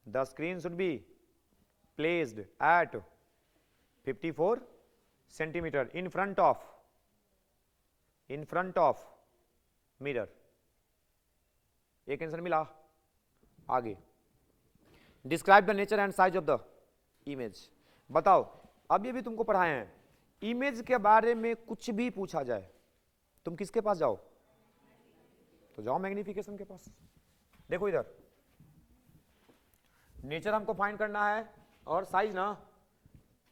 [SPEAKER 1] the screen should be placed at 54 centimeter in front of mirror। एक answer मिला। आगे, describe the nature and size of the image. बताओ, अब ये भी तुमको पढ़ाए हैं, इमेज के बारे में कुछ भी पूछा जाए तुम किसके पास जाओ? तो जाओ मैग्निफिकेशन के पास। देखो इधर, नेचर हमको फाइंड करना है और साइज ना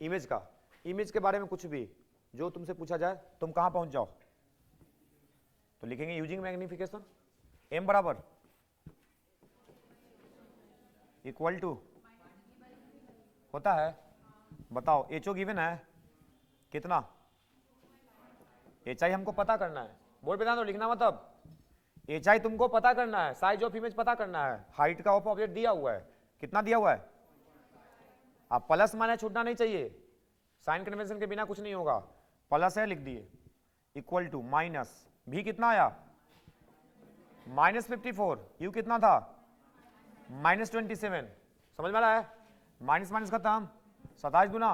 [SPEAKER 1] इमेज का। इमेज के बारे में कुछ भी जो तुमसे पूछा जाए तुम कहां पहुंच जाओ? तो लिखेंगे यूजिंग मैग्निफिकेशन, m बराबर इक्वल टू होता है। बताओ HO गिवन है कितना? HI हमको पता करना है, बोर्ड पे ध्यान दो, लिखना मतलब HI तुमको पता करना है, साइज ऑफ इमेज पता करना है, हाइट का ऑब्जेक्ट दिया हुआ है, कितना दिया हुआ है? आप प्लस माइनस छूटना नहीं चाहिए, साइन कन्वेंशन के बिना कुछ नहीं होगा। प्लस है लिख दिए, इक्वल टू माइनस भी कितना आया? -54, यू कितना था? -27। समझ में आ रहा है? माइनस माइनस खत्म, 27 दूना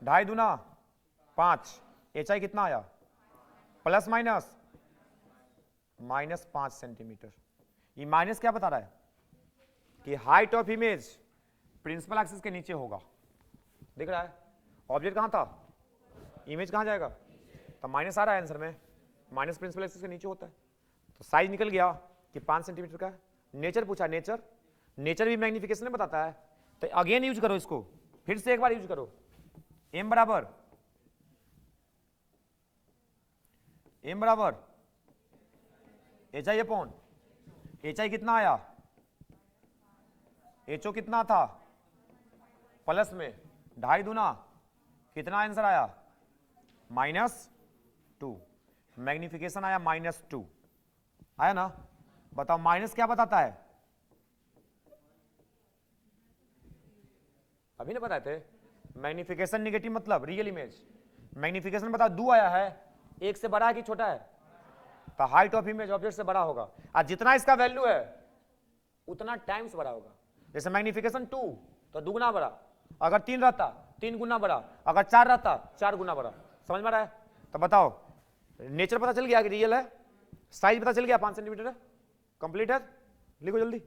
[SPEAKER 1] 2.5 दूना 5, HI कितना आया? Plus minus -5 centimetre. ये माइनस क्या बता रहा है? कि height of image principal axis के नीचे होगा। दिख रहा है? ऑब्जेक्ट कहां था? इमेज कहां जाएगा? तो माइनस आ रहा है आंसर में, माइनस प्रिंसिपल एक्सिस के नीचे होता है। तो साइज निकल गया कि 5 सेंटीमीटर का है। नेचर पूछा, नेचर भी मैग्निफिकेशन में बताता है। तो अगेन यूज करो इसको, फिर से एक बार यूज करो। m बराबर HI अपॉन HI कितना आया? HO कितना था? प्लस में 2.5 दूना कितना आंसर आया? -2। मैग्निफिकेशन आया -2, आया ना? बताओ माइनस क्या बताता है? अभी ना बताए थे, मैग्निफिकेशन नेगेटिव मतलब रियल इमेज। मैग्निफिकेशन बताओ 2 आया है, 1 से बड़ा है कि छोटा है? तो हाइट ऑफ इमेज ऑब्जेक्ट से बड़ा होगा, और जितना इसका वैल्यू है उतना टाइम्स बड़ा होगा। जैसे मैग्निफिकेशन 2 तो 2 गुना बड़ा, अगर 3 रहता 3 गुना बड़ा, अगर 4 रहता 4 गुना बड़ा। समझ में आ रहा है? तो बताओ, नेचर पता चल गया कि रियल है, साइज पता चल गया 5 सेंटीमीटर है, कंप्लीट है। लिखो जल्दी।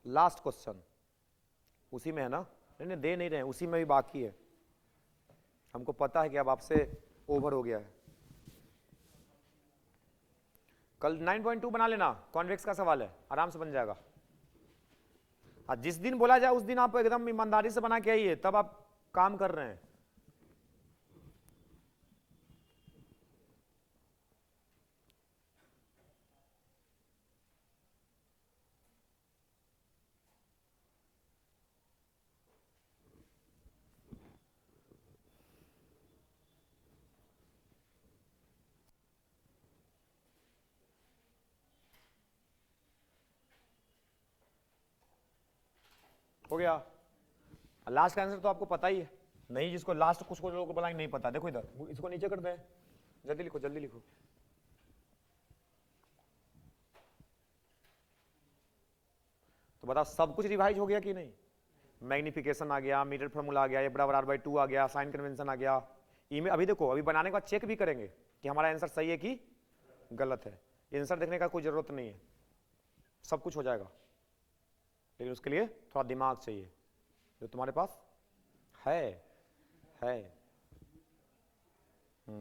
[SPEAKER 1] लास्ट क्वेश्चन उसी में है ना? नहीं दे नहीं रहे, उसी में भी बाकी है। हमको पता है कि अब आपसे ओवर हो गया है। कल 9.2 बना लेना, कॉन्वेक्स का सवाल है, आराम से बन जाएगा। जिस दिन बोला जाए उस दिन आप एकदम ईमानदारी से बना के आइए, तब आप काम कर रहे हैं। हो गया? लास्ट का आंसर तो आपको पता ही है। नहीं, जिसको लास्ट कुछ लोगों को बनाएंगे नहीं पता, देखो इधर, इसको नीचे कर दें, जल्दी लिखो जल्दी लिखो। तो बताओ सब कुछ रिवाइज हो गया कि नहीं? मैग्निफिकेशन आ गया, मीटर फॉर्मूला आ गया, a बराबर r/2 आ गया, साइन कन्वेंशन आ गया। इमेज अभी देखो, अभी बनाने के बाद चेक भी करेंगे कि हमारा आंसर सही है कि गलत है। आंसर देखने का कोई जरूरत नहीं है, सब कुछ हो जाएगा, लेकिन उसके लिए थोड़ा दिमाग चाहिए जो तुम्हारे पास है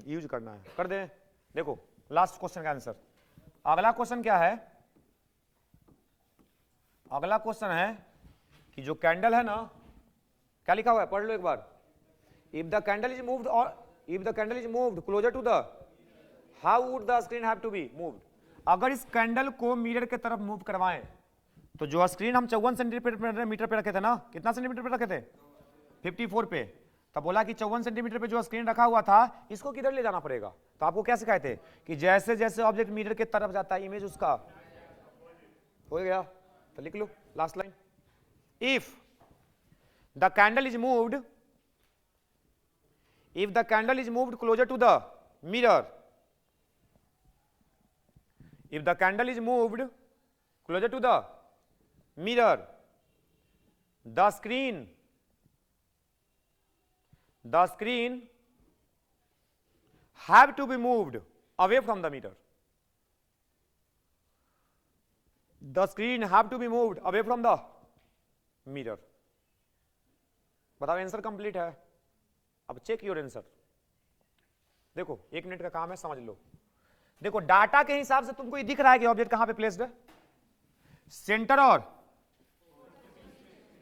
[SPEAKER 1] यूज करना है। कर दें? देखो लास्ट क्वेश्चन का आंसर। अगला क्वेश्चन क्या है? अगला क्वेश्चन है कि जो कैंडल है ना, क्या लिखा हुआ है पढ़ लो एक बार। If the candle is moved और if the candle is moved closer to the, how would the screen have to be moved. अगर इस कैंडल को मिरर के तरफ मूव करवाएं तो जो स्क्रीन हम 54 सेंटीमीटर पे रखे थे ना, कितना सेंटीमीटर पे रखे थे? 54 पे। तब बोला कि 54 सेंटीमीटर पे जो स्क्रीन रखा हुआ था इसको किधर ले जाना पड़ेगा? तो आपको क्या सिखाए थे कि जैसे जैसे ऑब्जेक्ट मिरर के तरफ जाता है इमेज उसका हो गया। तो लिख लो last line, if the candle is moved closer to the mirror, if the candle is moved closer to the mirror, the screen have to be moved away from the mirror. The screen have to be moved away from the mirror. बताओ answer complete है? अब check your answer. देखो 1 minute का काम है, समझ लो। देखो data के हिसाब से तुमको ये दिख रहा है कि ऑब्जेक्ट कहां पे प्लेस्ड है? सेंटर और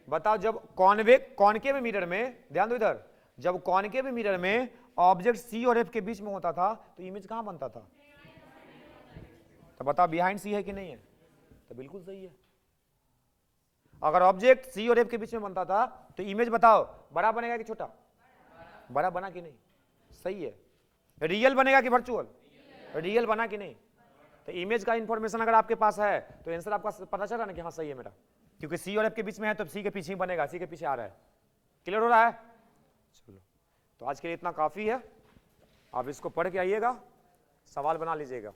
[SPEAKER 1] बताओ जब कॉनकेव मिरर में, ध्यान दो इधर, जब कॉनकेव मिरर में ऑब्जेक्ट सी और एफ के बीच में होता था तो इमेज कहां बनता था? तो बताओ बिहाइंड सी है कि नहीं है? तो बिल्कुल सही है। अगर ऑब्जेक्ट सी और एफ के बीच में बनता था तो इमेज बताओ बड़ा बनेगा कि छोटा? बड़ा बना कि नहीं? सही है। रियल बनेगा कि वर्चुअल? रियल बना कि नहीं? तो इमेज का इंफॉर्मेशन अगर आपके पास है तो आंसर आपका पता चला ना कि हाँ सही है मेरा, क्योंकि सी और एफ के बीच में है तो सी के पीछे ही बनेगा, सी के पीछे आ रहा है। क्लियर हो रहा है? चलो तो आज के लिए इतना काफी है। आप इसको पढ़ के आइएगा, सवाल बना लीजिएगा।